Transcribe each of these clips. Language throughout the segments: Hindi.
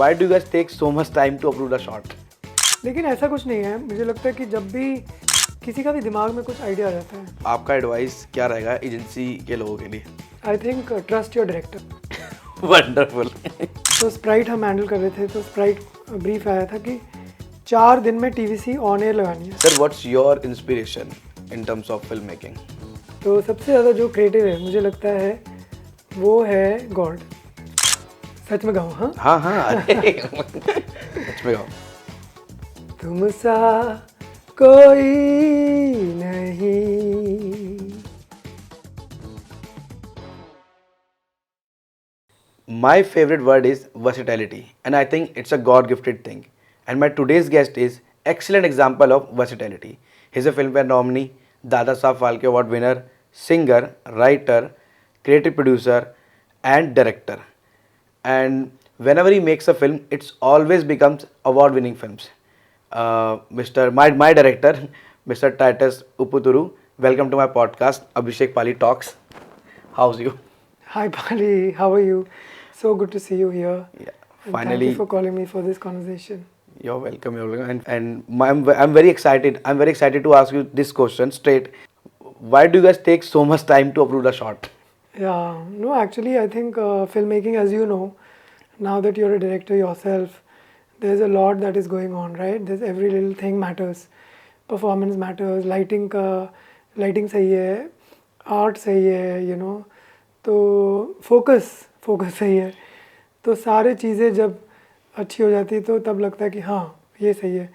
Why do you guys take so much time to upload a shot? लेकिन ऐसा कुछ नहीं है, मुझे लगता है कि जब भी किसी का भी दिमाग में कुछ आइडिया आ जाता है, आपका एडवाइस क्या रहेगा एजेंसी के लोगों के लिए? I think trust your director. Wonderful. तो स्प्राइट हम हैंडल कर रहे थे, तो स्प्राइट ब्रीफ आया था कि 4 दिन में टीवीसी ऑन एयर लगानी है। Sir what's your inspiration in terms of film making? तो सबसे ज़्यादा जो क्रिएटिव है मुझे लगता है वो है गॉड। सच में गाऊँ? हाँ हाँ अरे सच में गाओ। तुम सा कोई नहीं। My favorite word is versatility, and I think it's a God-gifted thing. And my today's guest is excellent example of versatility. He's a Filmfare nominee, Dada Saab Phalke Award winner, singer, writer, creative producer, and director. And whenever he makes a film, it's always becomes award-winning films. My director, Mr. Titus Uputuru, welcome to my podcast, Abhishek Pali Talks. How's you? Hi Pali, how are you? So good to see you here. Yeah, And finally. thank you for calling me for this conversation. You're welcome. You're welcome. I'm very excited. I'm very excited to ask you this question straight. Why do you guys take so much time to upload a shot? Yeah, no, actually, I think filmmaking, as you know, now that you're a director yourself, there's a lot that is going on, right? There's every little thing matters. Performance matters, lighting सही है, art सही है, you know, तो फोकस सही है, तो सारे चीज़ें जब अच्छी हो जाती तो तब लगता है कि हाँ ये सही है।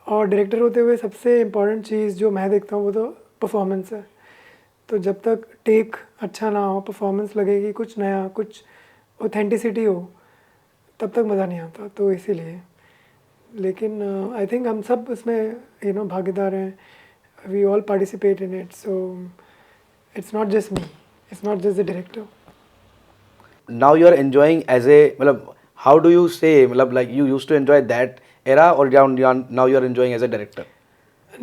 और डायरेक्टर होते हुए सबसे इम्पॉर्टेंट चीज़ जो मैं देखता हूँ वो तो परफॉर्मेंस है। तो जब तक टेक अच्छा ना हो, परफॉर्मेंस लगेगी कुछ नया, कुछ ऑथेंटिसिटी हो, तब तक मज़ा नहीं आता। तो इसीलिए, लेकिन आई थिंक हम सब उसमें भागीदार हैं। We all participate in it, so it's not just me, it's not just the director. Now you're enjoying as a, how do you say, like you used to enjoy that era, or now you're enjoying as a director?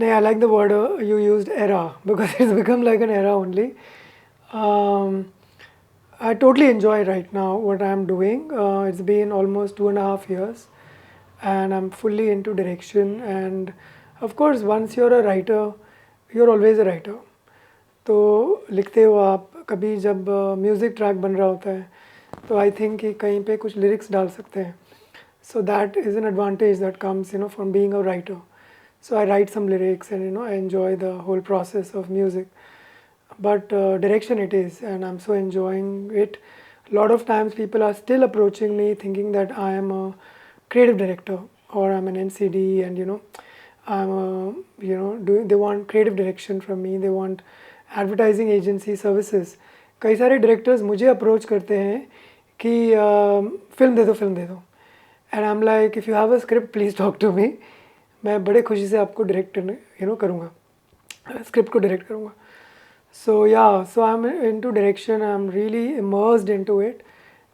No, I like the word you used, era, because it's become like an era only. I totally enjoy right now what I'm doing. It's been almost 2.5 years and I'm fully into direction. And of course, once you're a writer, you're always a writer. तो लिखते हो आप, कभी जब म्यूज़िक ट्रैक बन रहा होता है तो आई थिंक कि कहीं पे कुछ लिरिक्स डाल सकते हैं. So that is an advantage that comes from being a writer. So I write some lyrics and I enjoy the whole process of music. But direction it is, and I'm so enjoying it. A lot of times people are still approaching me thinking that I am a creative director or I'm an NCD, and I'm they want creative direction from me. They want advertising agency services. कई सारे directors मुझे approach करते हैं कि film दे दो. And I'm like, if you have a script, please talk to me. मैं बड़े खुशी से आपको डायरेक्ट करूँगा, स्क्रिप्ट को डायरेक्ट करूँगा. So I am into direction. I am really immersed into it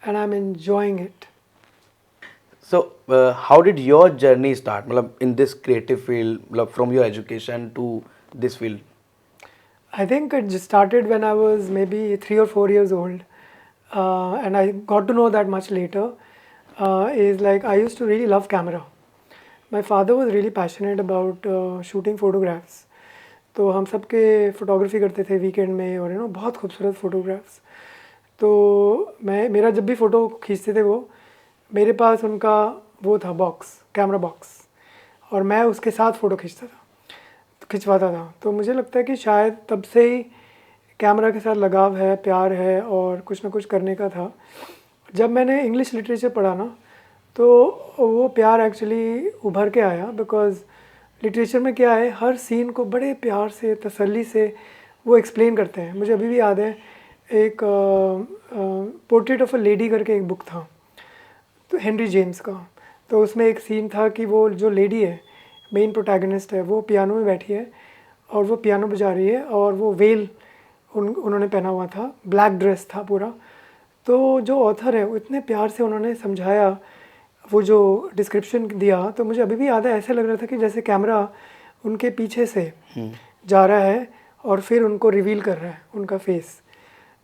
and I am enjoying it. So how did your journey start, in this creative field, from your education to this field? I think it just started when I was maybe 3 or 4 years old, and I got to know that much later. Is like I used to really love camera. My father was really passionate about shooting photographs. तो हम सब के फ़ोटोग्राफी करते थे वीकेंड में, और बहुत खूबसूरत फ़ोटोग्राफ्स. तो मेरा जब भी फ़ोटो खींचते थे वो, मेरे पास उनका वो था बॉक्स, कैमरा बॉक्स, और मैं उसके साथ फ़ोटो खिंचवाता था. तो मुझे लगता है कि शायद तब से ही कैमरा के साथ लगाव है, प्यार है, और कुछ ना कुछ करने का था. जब मैंने इंग्लिश लिटरेचर पढ़ा ना, तो वो प्यार एक्चुअली उभर के आया. बिकॉज लिटरेचर में क्या है, हर सीन को बड़े प्यार से, तसल्ली से वो एक्सप्लेन करते हैं. मुझे अभी भी याद है, एक पोर्ट्रेट ऑफ अ लेडी करके एक बुक था, तो हेनरी जेम्स का. तो उसमें एक सीन था कि वो जो लेडी है, मेन प्रोटैगनिस्ट है, वो पियानो में बैठी है और वो पियानो बजा रही है, और वो वेल उन्होंने पहना हुआ था, ब्लैक ड्रेस था पूरा. तो जो ऑथर है वो इतने प्यार से उन्होंने समझाया, वो जो डिस्क्रिप्शन दिया, तो मुझे अभी भी याद है, ऐसे लग रहा था कि जैसे कैमरा उनके पीछे से जा रहा है और फिर उनको रिवील कर रहा है उनका फेस.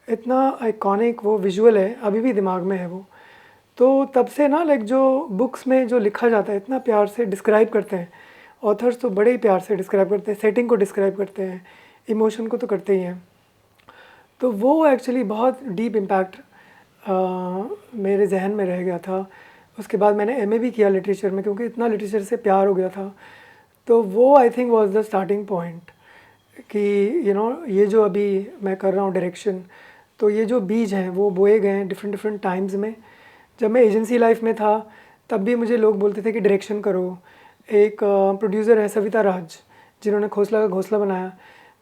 इतना आइकॉनिक वो विजुअल है, अभी भी दिमाग में है वो. तो तब से ना लाइक जो बुक्स में जो लिखा जाता है इतना प्यार से डिस्क्राइब करते हैं ऑथर्स, तो बड़े ही प्यार से डिस्क्राइब करते हैं, सेटिंग को डिस्क्राइब करते हैं, इमोशन को तो करते ही हैं। तो वो एक्चुअली बहुत डीप इम्पैक्ट मेरे जहन में रह गया था। उसके बाद मैंने एमए भी किया लिटरेचर में, क्योंकि इतना लिटरेचर से प्यार हो गया था। तो वो I think was the starting point कि ये जो अभी मैं कर रहा हूँ डायरेक्शन, तो ये जो बीज हैं वो बोए गए हैं डिफरेंट डिफरेंट टाइम्स में। जब मैं एजेंसी लाइफ में था तब भी मुझे लोग बोलते थे कि डायरेक्शन करो। एक प्रोड्यूसर है सविता राज, जिन्होंने खोसला का घोंसला बनाया,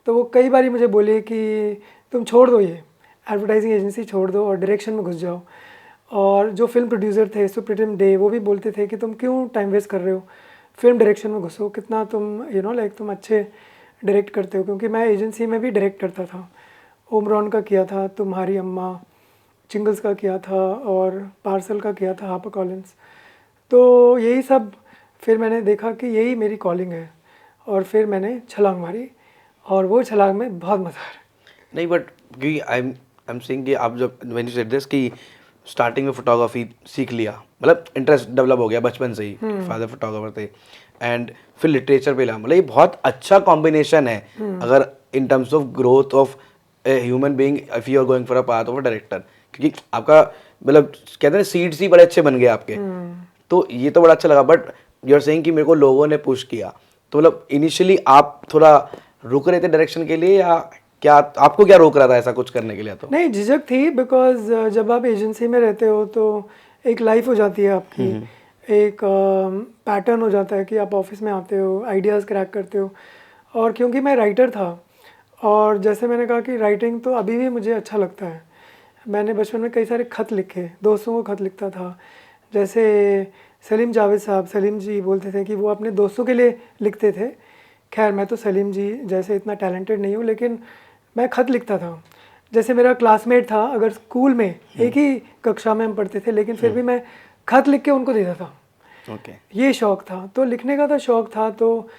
तो वो कई बार मुझे बोले कि तुम छोड़ दो, ये एडवर्टाइजिंग एजेंसी छोड़ दो और डायरेक्शन में घुस जाओ। और जो फिल्म प्रोड्यूसर थे सुप्रीम डे, वो भी बोलते थे कि तुम क्यों टाइम वेस्ट कर रहे हो, फिल्म डायरेक्शन में घुसो, कितना तुम लाइक तुम अच्छे डायरेक्ट करते हो। क्योंकि मैं एजेंसी में भी डायरेक्ट करता था, ओमरॉन का किया था, तुम्हारी अम्मा, चिंगल्स का किया था और पार्सल का किया था, हापर कॉलिंस। तो यही सब फिर मैंने देखा कि यही मेरी कॉलिंग है, और फिर मैंने छलांग मारी, और वो छलांग में बहुत मज़ा आ रहा है। नहीं, बट क्योंकि आई एम सेइंग कि आप जब व्हेन यू सेड दिस कि स्टार्टिंग में फोटोग्राफी सीख लिया, मतलब इंटरेस्ट डेवलप हो गया बचपन से ही, फादर फोटोग्राफर थे, एंड फिर लिटरेचर पे ला, मतलब ये बहुत अच्छा कॉम्बिनेशन है अगर in terms of growth of a human being if you are going for a path of a director. क्योंकि आपका मतलब कहते हैं सीड्स ही बड़े अच्छे बन गए आपके, तो ये तो बड़ा अच्छा लगा। बट यू आर सेइंग कि मेरे को लोगों ने पुश किया, तो मतलब इनिशियली आप थोड़ा रुक रहे थे डायरेक्शन के लिए, या क्या आपको क्या रोक रहा था ऐसा कुछ करने के लिए? तो नहीं, झिझक थी, बिकॉज जब आप एजेंसी में रहते हो तो एक लाइफ हो जाती है आपकी, एक पैटर्न हो जाता है कि आप ऑफिस में आते हो, आइडियाज़ क्रैक करते हो। और क्योंकि मैं राइटर था, और जैसे मैंने कहा कि राइटिंग तो अभी भी मुझे अच्छा लगता है। मैंने बचपन में कई सारे खत लिखे, दोस्तों को खत लिखता था। जैसे सलीम जावेद साहब, सलीम जी बोलते थे कि वो अपने दोस्तों के लिए लिखते थे। खैर मैं तो सलीम जी जैसे इतना टैलेंटेड नहीं हूँ, लेकिन मैं ख़त लिखता था। जैसे मेरा क्लासमेट था, अगर स्कूल में एक ही कक्षा में हम पढ़ते थे, लेकिन फिर भी मैं ख़त लिख के उनको देता था। ओके, ये शौक़ था, तो लिखने का तो शौक़ था। तो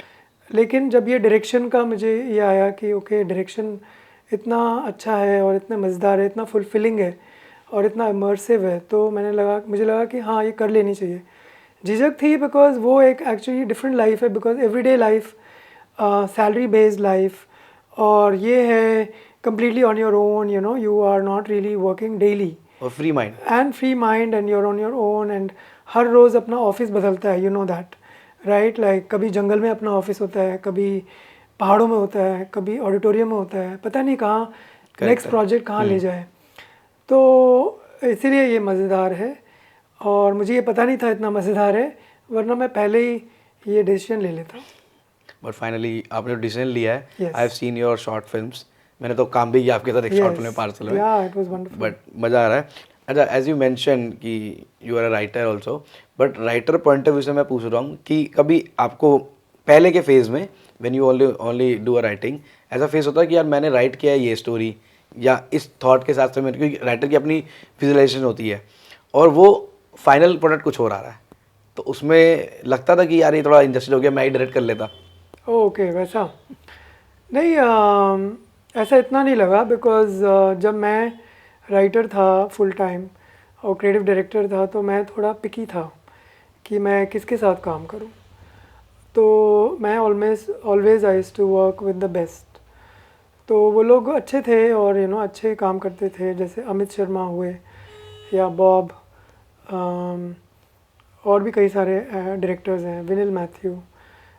लेकिन जब ये डायरेक्शन का मुझे ये आया कि ओके डायरेक्शन इतना अच्छा है और इतना मज़ेदार है, इतना फुलफिलिंग है और इतना इमर्सिव है, तो मुझे लगा कि हाँ ये कर लेनी चाहिए। झिझक थी बिकॉज वो एक एक्चुअली डिफरेंट लाइफ है, because everyday life, salary based life, और ये है completely on your own, you are not really working daily और free mind and you're on your own, and हर रोज़ अपना ऑफिस बदलता है, that right, like कभी जंगल में अपना ऑफिस होता है, कभी पहाड़ों में होता है, कभी ऑडिटोरियम में होता है, पता नहीं कहाँ नेक्स्ट प्रोजेक्ट कहाँ ले जाए। तो इसीलिए ये मज़ेदार है, और मुझे ये पता नहीं था इतना मज़ेदार है, वरना मैं पहले ही ये डिसीजन ले लेता। बट फाइनली आपने डिसीजन लिया है। Yes. I have seen your short films, मैंने तो काम भी किया आपके साथ एक शॉर्ट फिल्म में, पार्सल में। Yeah, it was wonderful. But मज़ा आ रहा है। अच्छा, एज यू मेंशन कि you are a writer also, but writer point of view से मैं पूछ रहा हूँ कि कभी आपको पहले के फेज़ में when you only do a writing, ऐसा फेस होता है कि यार मैंने राइट किया है ये स्टोरी, या इस थॉट के साथ से मेरे, क्योंकि राइटर की अपनी विजुअलाइजेशन होती है और वो फाइनल प्रोडक्ट कुछ और आ रहा है, तो उसमें लगता था कि यार ये थोड़ा इंडस्ट्री हो गया, मैं ही डायरेक्ट कर लेता। ओके, वैसा नहीं, ऐसा इतना नहीं लगा, बिकॉज जब मैं राइटर था फुल टाइम और क्रिएटिव डायरेक्टर था, तो मैं थोड़ा पिकी था कि मैं किसके साथ काम करूं। तो मैं always I to work with the best. तो वो लोग अच्छे थे और अच्छे काम करते थे, जैसे अमित शर्मा हुए या बॉब, और भी कई सारे डायरेक्टर्स हैं, विनिल मैथ्यू।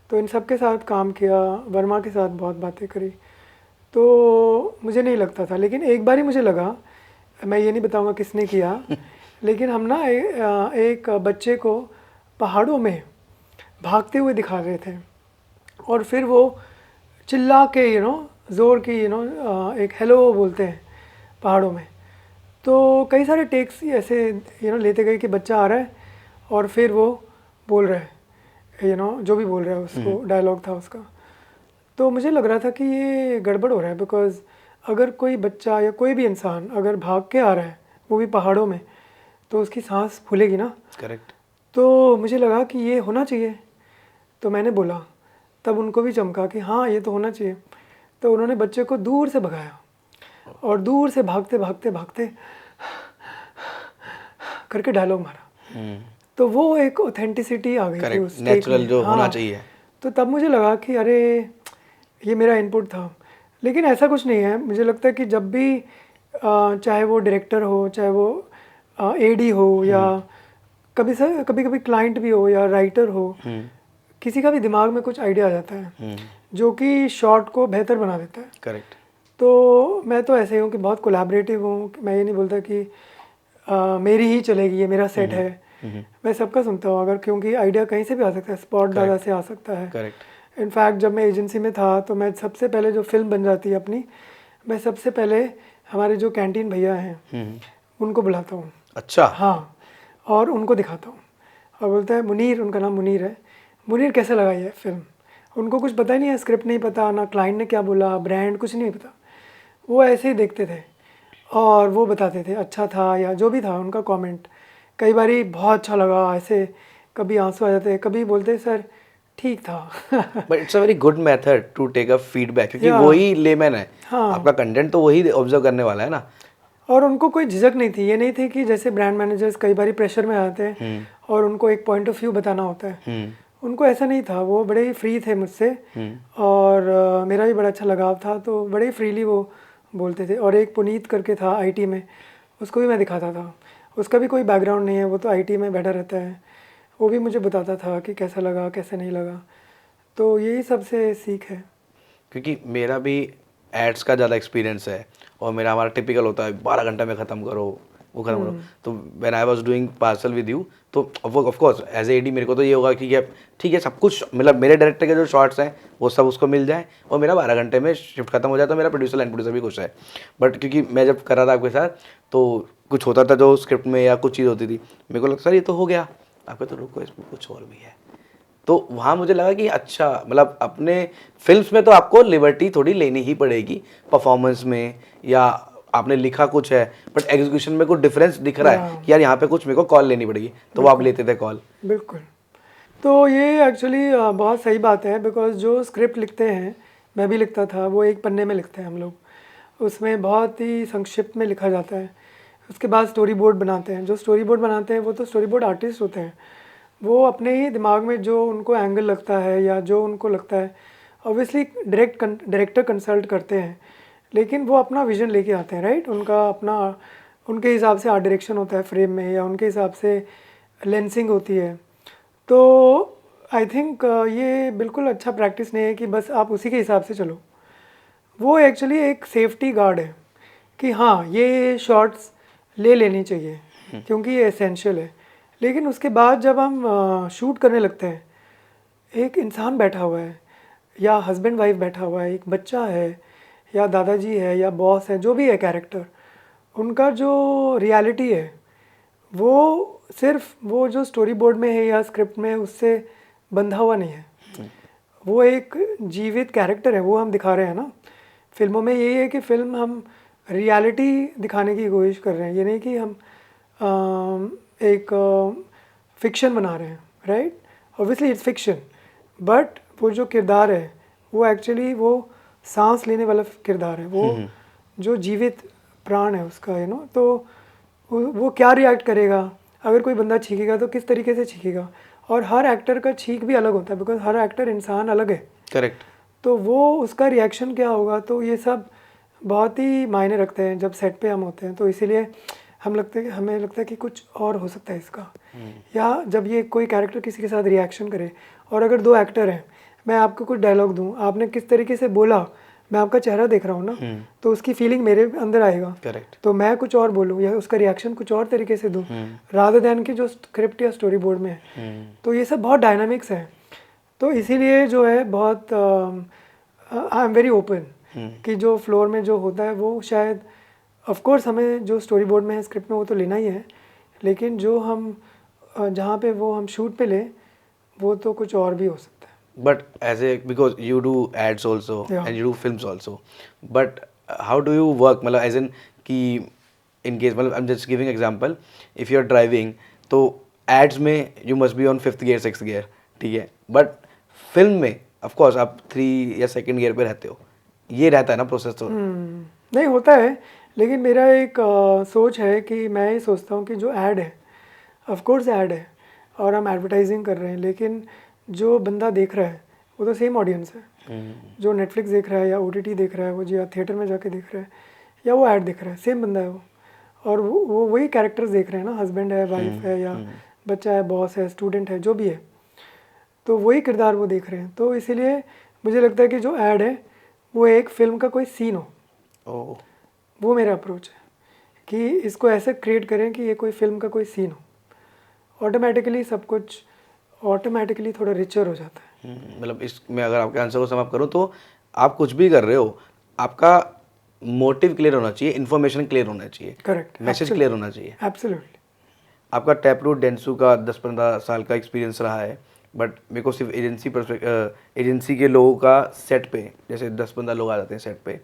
तो इन सब के साथ काम किया, वर्मा के साथ बहुत बातें करी, तो मुझे नहीं लगता था। लेकिन एक बार ही मुझे लगा, मैं ये नहीं बताऊंगा किसने किया, लेकिन हम ना एक बच्चे को पहाड़ों में भागते हुए दिखा रहे थे, और फिर वो चिल्ला के ज़ोर की एक हेलो बोलते हैं पहाड़ों में। तो कई सारे टेक्स ऐसे लेते गए कि बच्चा आ रहा है और फिर वो बोल रहा है, जो भी बोल रहा है उसको, डायलॉग था उसका। तो मुझे लग रहा था कि ये गड़बड़ हो रहा है, बिकॉज़ अगर कोई बच्चा या कोई भी इंसान अगर भाग के आ रहा है, वो भी पहाड़ों में, तो उसकी सांस फूलेगी ना। करेक्ट। तो मुझे लगा कि ये होना चाहिए, तो मैंने बोला, तब उनको भी चमका कि हाँ ये तो होना चाहिए। तो उन्होंने बच्चे को दूर से भगाया, और दूर से भागते भागते भागते करके डायलॉग मारा। तो वो एक ऑथेंटिसिटी आ गई थी करेक्ट, उस take नेचुरल में। जो होना हाँ, चाहिए। तो तब मुझे लगा कि अरे ये मेरा इनपुट था। लेकिन ऐसा कुछ नहीं है, मुझे लगता है कि जब भी चाहे वो डायरेक्टर हो, चाहे वो एडी हो, या कभी कभी क्लाइंट भी हो या राइटर हो, किसी का भी दिमाग में कुछ आइडिया आ जाता है जो कि शॉट को बेहतर बना देता है। करेक्ट। तो मैं तो ऐसे ही हूँ कि बहुत कोलैबोरेटिव हूँ, कि मैं ये नहीं बोलता कि मेरी ही चलेगी, ये मेरा सेट है। मैं सबका सुनता हूँ, अगर क्योंकि आइडिया कहीं से भी आ सकता है, स्पॉट दादा से आ सकता है। करेक्ट। इनफैक्ट जब मैं एजेंसी में था तो मैं सबसे पहले जो फिल्म बन जाती है अपनी, मैं सबसे पहले हमारे जो कैंटीन भैया हैं उनको बुलाता हूँ। अच्छा। हाँ, और उनको दिखाता हूँ और बोलता है मुनीर, उनका नाम मुनीर है, मुनीर कैसे लगा ये फिल्म। उनको कुछ पता ही नहीं है, स्क्रिप्ट नहीं पता, ना क्लाइंट ने क्या बोला, ब्रांड कुछ नहीं पता, वो ऐसे ही देखते थे और वो बताते थे अच्छा था या जो भी था उनका कमेंट। कई बारी बहुत अच्छा लगा ऐसे, कभी आंसू आ जाते, कभी बोलते सर ठीक था। But it's a very good method to take a feedback, क्योंकि या वही लेमैन है, हाँ, आपका कंटेंट तो वही ऑब्जर्व करने वाला है ना। और उनको कोई झिझक नहीं थी, ये नहीं थी कि जैसे ब्रांड मैनेजर्स कई बारी प्रेशर में आते हैं और उनको एक पॉइंट ऑफ व्यू बताना होता है, उनको ऐसा नहीं था। वो बड़े ही फ्री थे मुझसे और मेरा भी बड़ा अच्छा लगाव था, तो बड़े ही फ्रीली वो बोलते थे। और एक पुनीत करके था आईटी में, उसको भी मैं दिखाता था, उसका भी कोई बैकग्राउंड नहीं है, वो तो आईटी में बैठा रहता है, वो भी मुझे बताता था कि कैसा लगा कैसे नहीं लगा। तो यही सबसे सीख है। क्योंकि मेरा भी एड्स का ज़्यादा एक्सपीरियंस है, और मेरा हमारा टिपिकल होता है 12 घंटे में ख़त्म करो, वो ख़त्म करो। तो when I was doing parcel with you, तो of course as a AD मेरे को तो ये होगा कि ठीक है, सब कुछ मतलब मेरे डायरेक्टर के जो शॉट्स हैं वो सब उसको मिल जाए, और मेरा 12 घंटे में शिफ्ट खत्म हो जाए, तो मेरा प्रोड्यूसर एंड प्रोड्यूसर भी खुश है। बट क्योंकि मैं जब कर रहा था आपके साथ, तो कुछ होता था जो स्क्रिप्ट में या कुछ चीज़ होती थी, मेरे को लगता सर ये तो हो गया, आपका तो रुको इसमें कुछ और भी है। तो वहाँ मुझे लगा कि अच्छा, मतलब अपने फिल्म्स में तो आपको लिबर्टी थोड़ी लेनी ही पड़ेगी परफॉर्मेंस में, या आपने लिखा कुछ है बट एग्जीक्यूशन में कुछ डिफरेंस दिख रहा है कि यार यहाँ पे कुछ मेरे को कॉल लेनी पड़ेगी, तो वो आप लेते थे कॉल। बिल्कुल। तो ये एक्चुअली बहुत सही बात है, बिकॉज जो स्क्रिप्ट लिखते हैं, मैं भी लिखता था, वो एक पन्ने में लिखते हैं हम लोग, उसमें बहुत ही संक्षिप्त में लिखा जाता है। उसके बाद स्टोरी बोर्ड बनाते हैं, जो स्टोरी बोर्ड बनाते हैं वो तो स्टोरी बोर्ड आर्टिस्ट होते हैं, वो अपने ही दिमाग में जो उनको एंगल लगता है या जो उनको लगता है, ऑब्वियसली डायरेक्टर कंसल्ट करते हैं, लेकिन वो अपना विजन लेके आते हैं, राइट। उनका अपना, उनके हिसाब से आर्ट डायरेक्शन होता है फ्रेम में, या उनके हिसाब से लेंसिंग होती है। तो आई थिंक ये बिल्कुल अच्छा प्रैक्टिस नहीं है कि बस आप उसी के हिसाब से चलो। वो एक्चुअली एक सेफ्टी गार्ड है कि हाँ ये शॉट्स ले लेनी चाहिए क्योंकि ये एसेंशियल है। लेकिन उसके बाद जब हम शूट करने लगते हैं, एक इंसान बैठा हुआ है, या हस्बैंड वाइफ बैठा हुआ है, एक बच्चा है, या दादाजी है, या बॉस है, जो भी है कैरेक्टर, उनका जो रियलिटी है वो सिर्फ वो जो स्टोरी बोर्ड में है या स्क्रिप्ट में है उससे बंधा हुआ नहीं है। वो एक जीवित कैरेक्टर है, वो हम दिखा रहे हैं ना। फिल्मों में यही है कि फिल्म हम रियलिटी दिखाने की कोशिश कर रहे हैं, ये नहीं कि हम एक फिक्शन बना रहे हैं, right. Obviously it's fiction, but वो जो किरदार है वो एक्चुअली वो सांस लेने वाला किरदार है, वो जो जीवित प्राण है उसका, यू नो। तो वो क्या रिएक्ट करेगा, अगर कोई बंदा छींकेगा तो किस तरीके से छींकेगा, और हर एक्टर का छींक भी अलग होता है, बिकॉज हर एक्टर इंसान अलग है। करेक्ट। तो वो उसका रिएक्शन क्या होगा, तो ये सब बहुत ही मायने रखते हैं जब सेट पे हम होते हैं। तो इसीलिए हमें लगता है कि कुछ और हो सकता है इसका, या जब ये कोई कैरेक्टर किसी के साथ रिएक्शन करे, और अगर दो एक्टर हैं, मैं आपको कुछ डायलॉग दूं, आपने किस तरीके से बोला, मैं आपका चेहरा देख रहा हूँ ना, तो उसकी फीलिंग मेरे अंदर आएगा। करेक्ट। तो मैं कुछ और बोलूँ या उसका रिएक्शन कुछ और तरीके से दूँ, रादर दैन कि जो स्क्रिप्ट या स्टोरी बोर्ड में है। तो ये सब बहुत डायनामिक्स है। तो इसीलिए जो है बहुत आई एम वेरी ओपन कि जो फ्लोर में जो होता है वो शायद ऑफ कोर्स हमें जो स्टोरी बोर्ड में है, स्क्रिप्ट में, वो तो लेना ही है, लेकिन जो हम जहाँ पे वो हम शूट पे ले, वो तो कुछ और भी हो सकता है। But as a, because you do ads also Yeah. and you do films also, but how do you work, मतलब as in कि in case, मतलब I'm just giving example, if you're driving, तो ads में you must be on 5th gear 6th gear, ठीक है, but film में of course आप 3 या 2nd gear पे रहते हो, ये रहता है ना प्रोसेस। तो नहीं होता है, लेकिन मेरा एक सोच है कि मैं ये सोचता हूँ कि जो ऐड है, ऑफ कोर्स ऐड है और हम एडवर्टाइजिंग कर रहे हैं, लेकिन जो बंदा देख रहा है वो तो सेम ऑडियंस है। जो नेटफ्लिक्स देख रहा है या OTT देख रहा है, वो या थिएटर में जाके देख रहा है या वो ऐड देख रहा है, सेम बंदा है वो। और वो वही कैरेक्टर्स देख रहे हैं ना, हस्बैंड है, वाइफ है, या बच्चा है, बॉस है, स्टूडेंट है, जो भी है, तो वही किरदार वो देख रहे हैं। तो इसीलिए मुझे लगता है कि जो ऐड है वो एक फिल्म का कोई सीन हो। ओह, वो मेरा अप्रोच है कि इसको ऐसे क्रिएट करें कि ये कोई फिल्म का कोई सीन हो। ऑटोमेटिकली सब कुछ ऑटोमेटिकली थोड़ा रिचर हो जाता है। मतलब इसमें अगर आपके आंसर को समाप्त करूँ तो आप कुछ भी कर रहे हो, आपका मोटिव क्लियर होना चाहिए, इन्फॉर्मेशन क्लियर होना चाहिए, करेक्ट, मैसेज क्लियर होना चाहिए। एब्सोल्युटली। आपका टैपरूट डेंसू का 10-15 साल का एक्सपीरियंस रहा है, बट मेरे को सिर्फ एजेंसी के लोगों का सेट पे, जैसे 10-15 लोग आ जाते हैं सेट पे,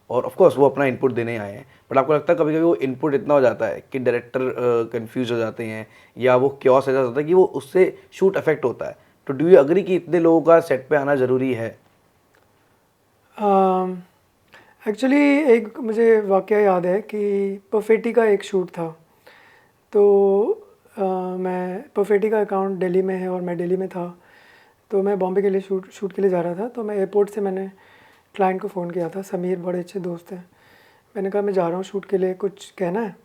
और ऑफ कोर्स वो अपना इनपुट देने आए हैं, बट आपको लगता है कभी कभी वो इनपुट इतना हो जाता है कि डायरेक्टर कंफ्यूज हो जाते हैं या वो क्योस ऐसा होता है कि वो उससे शूट अफेक्ट होता है। तो डू यू अग्री कि इतने लोगों का सेट पे आना ज़रूरी है? एक्चुअली एक मुझे वाकया याद है कि परफेटी का एक शूट था। तो मैं परफेटी का अकाउंट दिल्ली में है और मैं दिल्ली में था, तो मैं बॉम्बे के लिए शूट के लिए जा रहा था। तो मैं एयरपोर्ट से मैंने क्लाइंट को फ़ोन किया था, समीर बड़े अच्छे दोस्त हैं। मैंने कहा मैं जा रहा हूँ शूट के लिए, कुछ कहना है?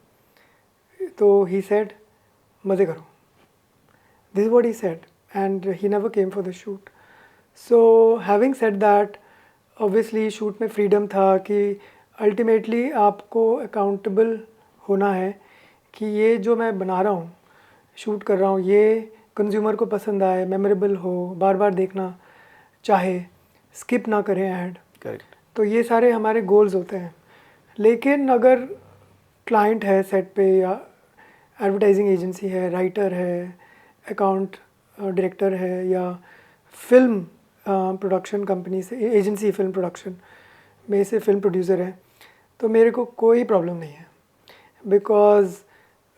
तो ही सेड मज़े करो, this is what he said, and he never came for the shoot. So having said that, obviously shoot में फ्रीडम था कि अल्टीमेटली आपको अकाउंटेबल होना है कि ये जो मैं बना रहा हूँ, शूट कर रहा हूँ, ये कंज्यूमर को पसंद आए, मेमोरेबल हो, बार बार देखना चाहे, स्किप ना करें ऐड। करेक्ट। तो ये सारे हमारे गोल्स होते हैं। लेकिन अगर क्लाइंट है सेट पे, या एडवर्टाइजिंग एजेंसी है, राइटर है, अकाउंट डायरेक्टर है, या फिल्म प्रोडक्शन कंपनी से एजेंसी फिल्म प्रोडक्शन में से फिल्म प्रोड्यूसर है, तो मेरे को कोई प्रॉब्लम नहीं है। बिकॉज़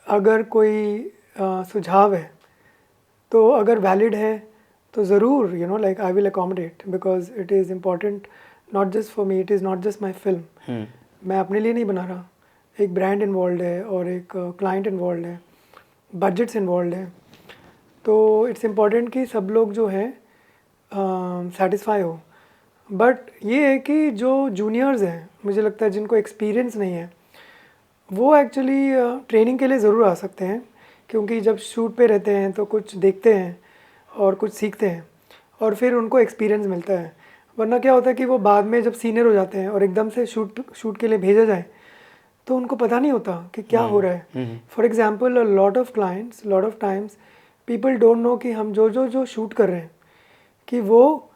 अगर कोई सुझाव है तो अगर वैलिड है तो ज़रूर like I will accommodate, because it is important not just for me, it is not just my film. मैं अपने लिए नहीं बना रहा, एक ब्रांड इन्वॉल्व है और एक क्लाइंट इन्वॉल्व है, बजट्स इन्वॉल्व है। तो इट्स इम्पॉर्टेंट कि सब लोग जो है सेटिस्फाई हो। बट ये है कि जो जूनियर्स हैं, मुझे लगता है जिनको एक्सपीरियंस नहीं है, वो एक्चुअली ट्रेनिंग के लिए ज़रूर आ सकते हैं, क्योंकि जब शूट पे रहते हैं तो कुछ देखते हैं और कुछ सीखते हैं और फिर उनको एक्सपीरियंस मिलता है। वरना क्या होता है कि वो बाद में जब सीनियर हो जाते हैं और एकदम से शूट के लिए भेजा जाए तो उनको पता नहीं होता कि क्या हो रहा है। For example, lot of clients, lot of times people don't know कि हम जो शूट कर रहे हैं कि वो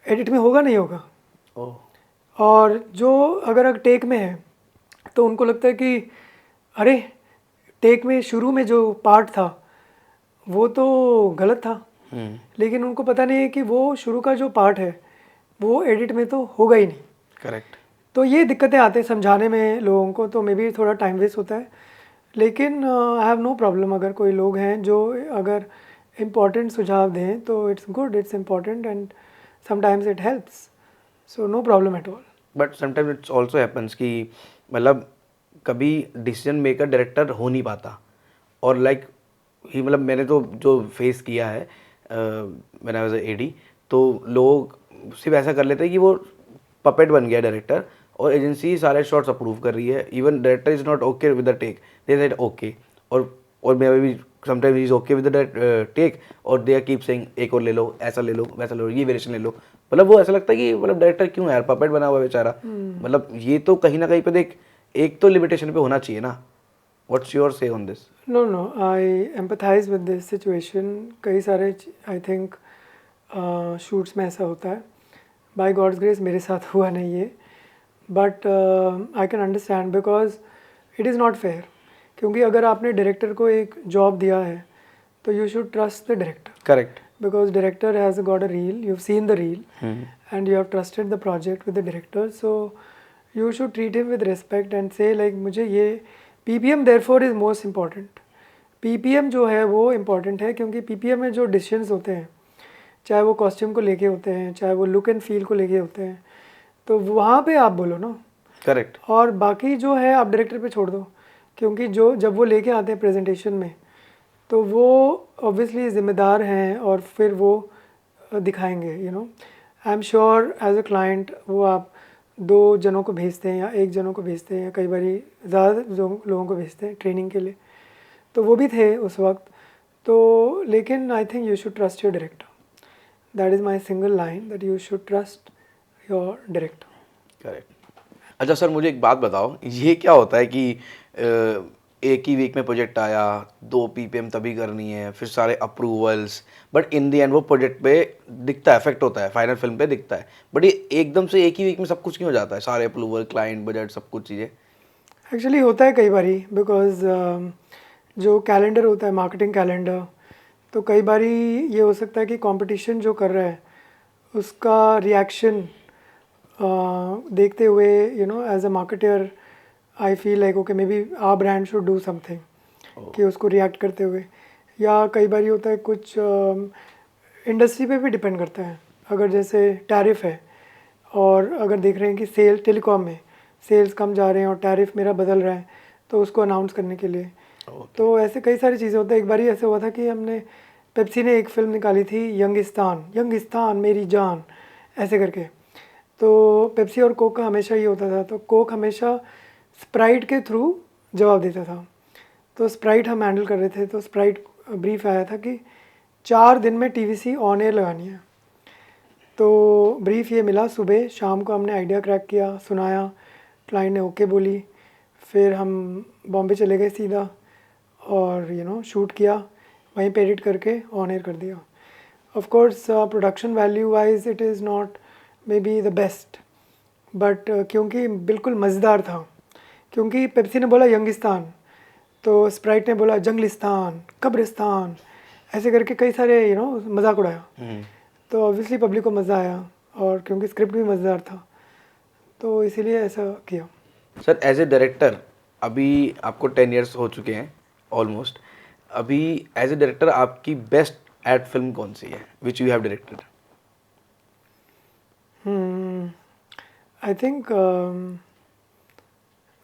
एडिट में होगा नहीं होगा। और जो अगर टेक में है तो उनको लगता है कि अरे टेक में शुरू में जो पार्ट था वो तो गलत था, लेकिन उनको पता नहीं है कि वो शुरू का जो पार्ट है वो एडिट में तो होगा ही नहीं। करेक्ट। तो ये दिक्कतें आते हैं समझाने में लोगों को, तो मे बी थोड़ा टाइम वेस्ट होता है। लेकिन आई हैव नो प्रॉब्लम, अगर कोई लोग हैं जो अगर इम्पॉर्टेंट सुझाव दें तो it's good, it's important and sometimes it helps, so no problem at all. But sometimes it's also happens कि मतलब कभी डिसीजन मेकर डायरेक्टर हो नहीं पाता, और लाइक ही मतलब मैंने तो जो फेस किया है मैंने एज एडी, तो लोग सिर्फ ऐसा कर लेते हैं कि वो पपेट बन गया डायरेक्टर और एजेंसी सारे शॉट्स अप्रूव कर रही है, even director is not okay with the take, they said okay, और maybe sometimes he is okay with the take और दे आर कीप सेइंग एक और ले लो, ऐसा ले लो, वैसा ले लो, ये वेरिएशन ले लो। मतलब वो ऐसा लगता है कि मतलब डायरेक्टर क्यों है यार, पपेट बना हुआ है बेचारा। मतलब ये तो कहीं ना कहीं पे देख, एक तो लिमिटेशन पे होना चाहिए ना। What's your say on this? No, I empathize with this situation. कई सारे आई थिंक शूट्स में ऐसा होता है, बाय गॉड्स ग्रेस मेरे साथ हुआ नहीं है, but I can understand because it is not fair. क्योंकि अगर आपने डायरेक्टर को एक जॉब दिया है तो you should trust the director. Correct. Because director has got a reel, you've seen the reel, and you have trusted the project with the director, so you should treat him with respect and say like मुझे ये PPM therefore is most important। PPM जो है वो important है, क्योंकि PPM में जो decisions होते हैं, चाहे वो कॉस्ट्यूम को लेके होते हैं, चाहे वो लुक एंड फील को लेके होते हैं, तो वहाँ पे आप बोलो ना। करेक्ट। और बाकी जो है आप डायरेक्टर पे छोड़ दो, क्योंकि जब वो लेके आते हैं प्रेजेंटेशन में तो वो ऑब्वियसली ज़िम्मेदार हैं और फिर वो दिखाएंगे, you know. I am sure as a client वो आप 2 जनों को भेजते हैं या 1 जनों को भेजते हैं या कई बार ज़्यादा लोगों को भेजते हैं ट्रेनिंग के लिए, तो वो भी थे उस वक्त। तो लेकिन I think you should trust your director, that is my single line, that you should trust your director. Correct. अच्छा सर, मुझे एक बात बताओ, ये क्या होता है कि एक ही वीक में प्रोजेक्ट आया, 2 पीपीएम तभी करनी है, फिर सारे approvals, but in the end वो प्रोजेक्ट पे दिखता है, इफेक्ट होता है, फाइनल फिल्म पे दिखता है, बट ये एकदम से एक ही वीक में सब कुछ क्यों हो जाता है, सारे अप्रूवल, क्लाइंट, बजट, सब कुछ चीज़ें? एक्चुअली होता है कई बारी, बिकॉज जो कैलेंडर होता है, मार्केटिंग कैलेंडर, तो कई बारी ये हो सकता है कि कंपटीशन जो कर रहा है उसका रिएक्शन देखते हुए, you know, as a marketer I feel like okay maybe our brand should do something, कि उसको रिएक्ट करते हुए। या कई बार होता है कुछ इंडस्ट्री पे भी डिपेंड करता है, अगर जैसे टैरिफ है और अगर देख रहे हैं कि सेल टेलीकॉम में सेल्स कम जा रहे हैं और टैरिफ मेरा बदल रहा है, तो उसको अनाउंस करने के लिए। तो ऐसे कई सारी चीज़ें होती हैं। एक बार ऐसे हुआ था कि हमने पेप्सी ने एक फ़िल्म निकाली थी, यंगिस्तान मेरी जान, ऐसे करके। तो पेप्सी और कोक का हमेशा ये होता था, तो कोक हमेशा स्प्राइट के थ्रू जवाब देता था, तो स्प्राइट हम हैंडल कर रहे थे। तो स्प्राइट ब्रीफ आया था कि 4 दिन में टीवीसी ऑन एयर लगानी है। तो ब्रीफ ये मिला सुबह, शाम को हमने आइडिया क्रैक किया, सुनाया, क्लाइंट ने ओके बोली, फिर हम बॉम्बे चले गए सीधा और यू नो शूट किया, वहीं पे एडिट करके ऑन एयर कर दिया। Of course production value wise it is not may be the best, but क्योंकि बिल्कुल मज़ेदार था, क्योंकि पेप्सी ने बोला यंगिस्तान, तो स्प्राइट ने बोला जंगलिस्तान, कब्रिस्तान, ऐसे करके कई सारे यू नो मजाक उड़ाया। तो ऑब्वियसली पब्लिक को मज़ा आया, और क्योंकि स्क्रिप्ट भी मज़ेदार था, तो इसीलिए ऐसा किया। सर एज ए डायरेक्टर, अभी आपको 10 इयर्स हो चुके हैं ऑलमोस्ट, अभी एज ए डायरेक्टर आपकी बेस्ट एड फिल्म कौन सी है which you have directed? I think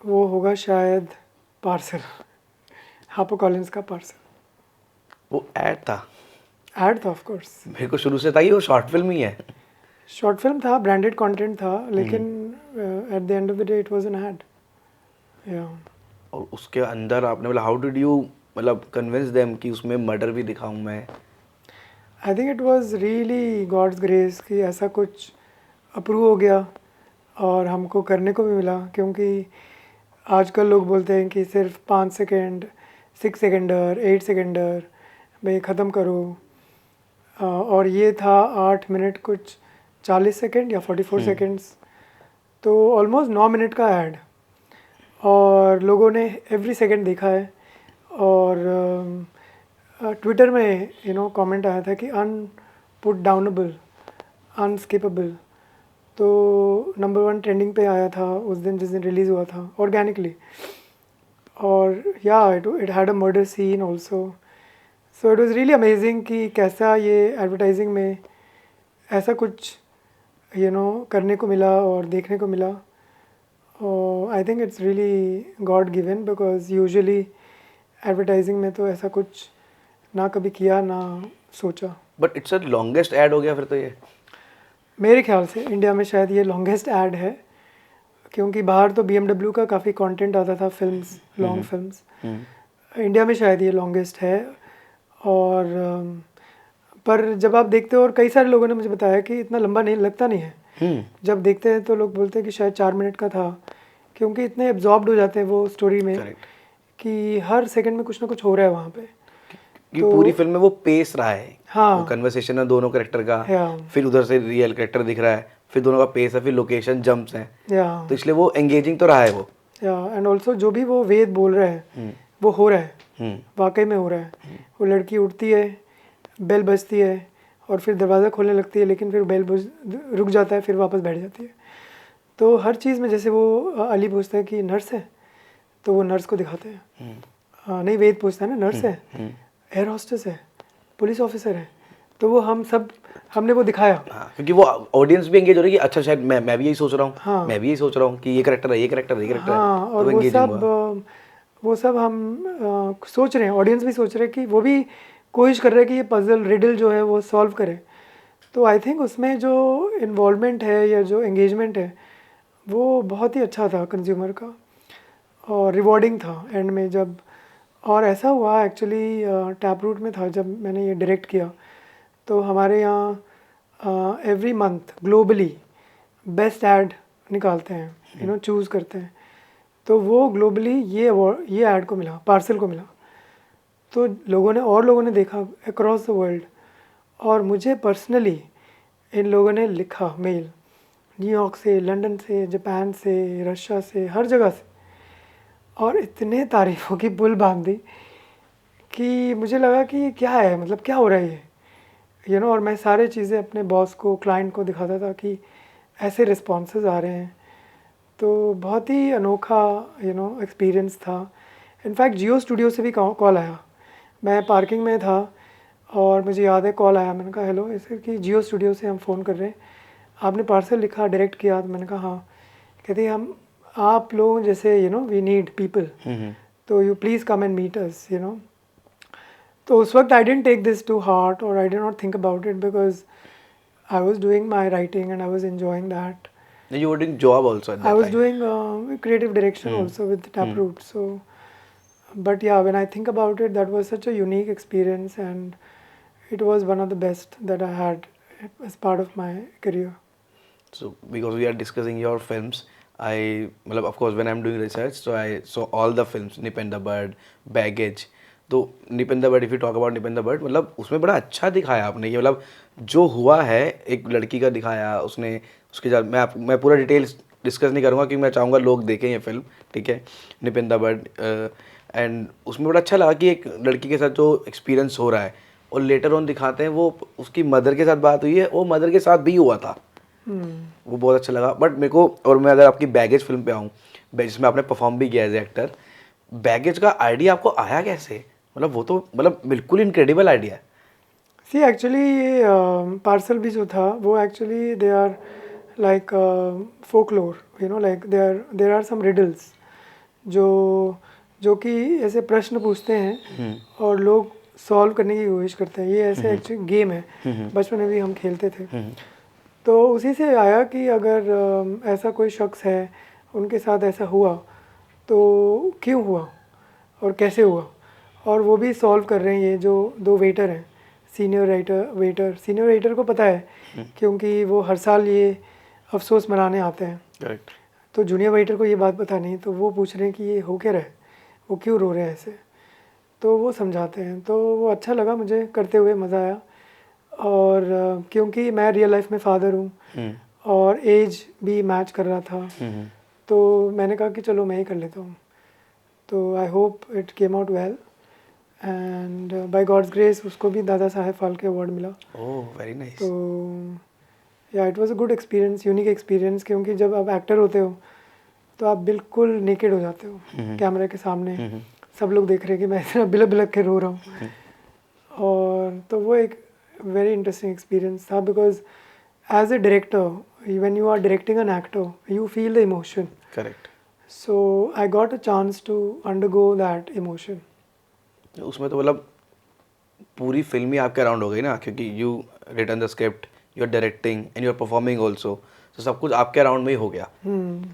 वो होगा शायद पार्सल, हापो कॉलिंस का पार्सल। वो एड था? ऐड था ऑफ कोर्स, मेरे को शुरू से था कि वो शॉर्ट फिल्म ही है। शॉर्ट फिल्म था, ब्रांडेड कंटेंट था, लेकिन at the end of the day it was an ad. Yeah और उसके अंदर आपने बोला, हाउ डिड यू मतलब कन्विंस देम कि उसमें मर्डर भी दिखाऊं मैं? I think it was really God's grace कि ऐसा कुछ अप्रूव हो गया और हमको करने को भी मिला, क्योंकि आजकल लोग बोलते हैं कि सिर्फ 5 सेकेंड, 6 सेकेंडर, 8 सेकेंडर में ख़त्म करो, और ये था 8 मिनट कुछ 40 सेकेंड या 44 सेकेंड्स, तो ऑलमोस्ट 9 मिनट का ऐड, और लोगों ने एवरी सेकेंड देखा है। और ट्विटर में यू नो कमेंट आया था कि अनपुट डाउनेबल, अनस्किपेबल, तो नंबर 1 ट्रेंडिंग पे आया था उस दिन जिस दिन रिलीज़ हुआ था ऑर्गेनिकली। और yeah it had a murder scene also, so it was really amazing कि कैसा ये एडवर्टाइजिंग में ऐसा कुछ यू नो करने को मिला और देखने को मिला। और I think it's really God given, because usually advertising में तो ऐसा कुछ ना कभी किया ना सोचा। But it's a longest add हो गया फिर तो ये। मेरे ख्याल से इंडिया में शायद ये लॉन्गेस्ट ऐड है, क्योंकि बाहर तो BMW का काफ़ी कंटेंट आता था, फिल्म्स, लॉन्ग फिल्म्स। इंडिया में शायद ये लॉन्गेस्ट है। और पर जब आप देखते हो, और कई सारे लोगों ने मुझे बताया कि इतना लंबा नहीं लगता नहीं है, जब देखते हैं तो लोग बोलते हैं कि शायद 4 मिनट का था, क्योंकि इतने एब्जॉर्ब्ड हो जाते हैं वो स्टोरी में कि हर सेकंड में कुछ ना कुछ हो रहा है वहाँ पे। कि पूरी फिल्म में वो पेस रहा है, हाँ, वो कन्वर्सेशन है दोनों कैरेक्टर का, फिर उधर से रियल कैरेक्टर दिख रहा है, फिर दोनों का पेस है, फिर लोकेशन जंप्स हैं, तो इसलिए वो एंगेजिंग तो रहा है वो। एंड ऑल्सो जो भी वो वेद बोल रहे हैं वो हो रहा है, वाकई में हो रहा है। वो लड़की उठती है, बेल बजती है और फिर दरवाज़ा खोलने लगती है, लेकिन फिर बेल रुक जाता है, फिर वापस बैठ जाती है। तो हर चीज़ में, जैसे वो अली पूछता है कि नर्स है, तो वो नर्स को दिखाते हैं। नहीं, वेद पूछता है ना, नर्स है, एयर होस्टेस है, पुलिस ऑफिसर है, तो वो हमने वो दिखाया। क्योंकि वो ऑडियंस भी एंगेज हो रही है कि अच्छा शायद मैं भी यही सोच रहा हूँ, हाँ, मैं भी यही सोच रहा हूँ कि ये करेक्टर है, ये करेक्टर है, ये करेक्टर है। हाँ, और वो सब वो सब हम सोच रहे हैं, ऑडियंस भी सोच रहे हैं कि वो भी कोशिश कर रहे हैं कि ये पजल रिडल जो है वो सॉल्व करे। तो आई थिंक उसमें जो इन्वॉल्वमेंट है या जो एंगेजमेंट है वो बहुत ही अच्छा था कंज्यूमर का, और रिवॉर्डिंग था एंड में जब। और ऐसा हुआ एक्चुअली टैप रूट में था जब मैंने ये डायरेक्ट किया, तो हमारे यहाँ every month globally best add निकालते हैं, चूज़ करते हैं। तो वो ग्लोबली ये अवार्ड, ये ऐड को मिला, पार्सल को मिला। तो लोगों ने देखा अक्रॉस द वर्ल्ड, और मुझे पर्सनली इन लोगों ने लिखा मेल, न्यूयॉर्क से, लंदन से, जापान से, रशिया से, हर जगह से, और इतने तारीफ़ों की पुल बांध दी कि मुझे लगा कि ये क्या है, मतलब क्या हो रहा है ये, और मैं सारे चीज़ें अपने बॉस को, क्लाइंट को दिखाता था कि ऐसे रिस्पॉन्सेज आ रहे हैं। तो बहुत ही अनोखा एक्सपीरियंस था। इनफैक्ट जियो स्टूडियो से भी कॉल आया, मैं पार्किंग में था और मुझे याद है कॉल आया। मैंने कहा हेलो, ऐसे कि जियो स्टूडियो से हम फ़ोन कर रहे हैं, आपने पार्सल लिखा, डायरेक्ट किया? तो मैंने कहा हाँ। कहते हम आप लोग जैसे वी नीड पीपल, तो you please come and meet us. तो उस वक्त I didn't take this to heart, और I did not think about it, because I was doing my writing and I was enjoying that. You were doing job also at I that was time. doing creative direction also with Taproot. So, but yeah, when I think about it, that was such a unique experience, and it was one of the best that I had as part of my career. So because we are discussing your films, of course when I'm doing research, so I saw all the films, Nip and the Bud, Baggage. तो nip and the bird, if you talk about nip and the bird, मतलब उसमें बड़ा अच्छा दिखाया आपने कि मतलब जो हुआ है एक लड़की का दिखाया उसने, उसके साथ मैं पूरा डिटेल्स डिस्कस नहीं करूँगा क्योंकि मैं चाहूँगा लोग देखें ये फिल्म, ठीक है, निप एंड द बर्ड। एंड उसमें बड़ा अच्छा लगा कि एक लड़की के साथ जो एक्सपीरियंस हो रहा है और लेटर ऑन दिखाते हैं वो उसकी मदर के साथ बात हुई है, वो मदर के साथ भी हुआ था। वो बहुत अच्छा लगा। बट मेरे को, और मैं अगर आपकी बैगेज फिल्म पे आऊँ जिसमें आपने परफॉर्म भी किया एज एक्टर, बैगेज का आइडिया आपको आया कैसे? मतलब वो तो मतलब बिल्कुल इनक्रेडिबल आइडिया है। See, actually ये पार्सल भी जो था वो actually they are like folklore, like there are some riddles जो कि ऐसे प्रश्न पूछते हैं और लोग सॉल्व करने की कोशिश करते हैं। ये ऐसे एक्चुअली गेम है, बचपन में भी हम खेलते थे। तो उसी से आया कि अगर ऐसा कोई शख्स है, उनके साथ ऐसा हुआ तो क्यों हुआ और कैसे हुआ, और वो भी सॉल्व कर रहे हैं। ये जो दो वेटर हैं, सीनियर वेटर को पता है क्योंकि वो हर साल ये अफसोस मनाने आते हैं। करेक्ट। तो जूनियर वेटर को ये बात पता नहीं, तो वो पूछ रहे हैं कि ये हो क्या रहा है, वो क्यों रो रहे हैं ऐसे, तो वो समझाते हैं। तो वो अच्छा लगा मुझे करते हुए, मज़ा आया। और क्योंकि मैं रियल लाइफ में फादर हूँ और एज भी मैच कर रहा था, तो मैंने कहा कि चलो मैं ही कर लेता हूँ। तो I hope it came out well, and by God's grace उसको भी दादा साहेब फाल्के अवार्ड मिला। Oh very nice. तो yeah it was a good experience, unique experience, क्योंकि जब आप एक्टर होते हो तो आप बिल्कुल नेकेड हो जाते हो कैमरे के सामने। सब लोग देख रहे हैं कि मैं इतना बिलक बिलक के रो रहा हूँ। और तो वो एक वेरी इंटरेस्टिंग एक्सपीरियंस था, because as a director when you are directing an actor you feel the emotion. Correct. So I got a chance to undergo that emotion. उसमें तो मतलब पूरी फिल्म ही आपके अराउंड हो गई ना, क्योंकि you written the script, you are directing and you are performing also, तो सब कुछ आपके अराउंड में ही हो गया।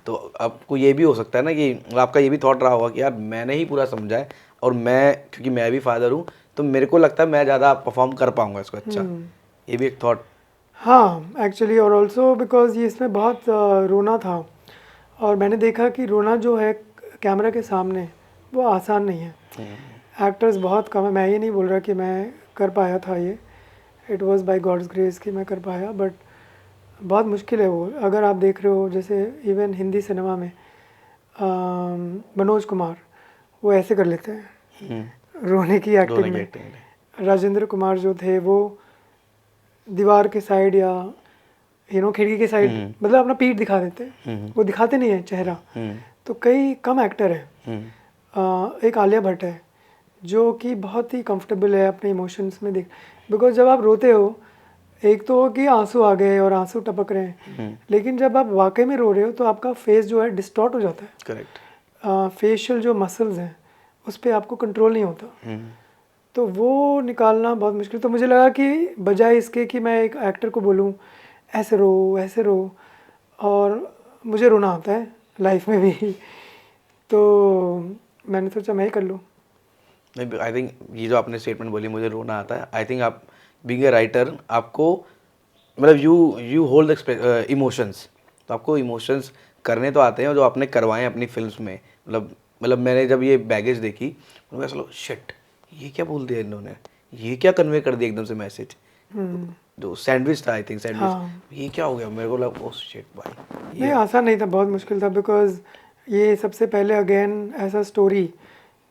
तो आपको ये भी हो सकता है ना कि आपका ये भी थॉट रहा होगा कि यार मैंने ही पूरा समझा है, और मैं क्योंकि मैं भी फादर हूँ तो मेरे को लगता है मैं ज़्यादा परफॉर्म कर पाऊँगा इसको अच्छा। ये भी एक थॉट। हाँ एक्चुअली, और ऑल्सो बिकॉज ये इसमें बहुत रोना था, और मैंने देखा कि रोना जो है कैमरा के सामने वो आसान नहीं है। एक्टर्स बहुत कम है, मैं ये नहीं बोल रहा कि मैं कर पाया था ये, it was by God's grace कि मैं कर पाया, बट बहुत मुश्किल है वो। अगर आप देख रहे हो जैसे इवन हिंदी सिनेमा में मनोज कुमार वो ऐसे कर लेते हैं रोने की एक्टिंग में। राजेंद्र कुमार जो थे वो दीवार के साइड या खिड़की के साइड मतलब अपना पीठ दिखा देते हैं, वो दिखाते नहीं है चेहरा। तो कई कम एक्टर हैं। एक आलिया भट्ट है जो कि बहुत ही कंफर्टेबल है अपने इमोशंस में देख, बिकॉज जब आप रोते हो एक तो कि आंसू आ गए और आंसू टपक रहे हैं, लेकिन जब आप वाकई में रो रहे हो तो आपका फेस जो है डिस्टॉर्ट हो जाता है। करेक्ट। फेशियल जो मसल्स हैं उस पर आपको कंट्रोल नहीं होता, हम्म, तो वो निकालना बहुत मुश्किल। तो मुझे लगा कि बजाय इसके कि मैं एक एक्टर को बोलूँ ऐसे रो, और मुझे रोना आता है लाइफ में भी, तो मैंने सोचा मैं ही कर लूँ। आई थिंक ये जो आपने स्टेटमेंट बोली मुझे रोना आता है, आई थिंक आप बीइंग ए राइटर आपको मतलब यू होल्ड इमोशंस, तो आपको इमोशंस करने तो आते हैं, और जो आपने करवाए हैं अपनी फिल्म्स में, मतलब मैंने जब ये बैगेज देखी मुझे ऐसा लगा शिट ये क्या बोल दिया इन्होंने, ये क्या कन्वे कर दिया एकदम से मैसेज। जो सैंडविच था आई थिंक सैंडविच, हाँ, ये क्या हो गया, मेरे को लगा ओ शिट भाई नहीं ये। आसान नहीं था, बहुत मुश्किल था, बिकॉज ये सबसे पहले अगेन ऐसा स्टोरी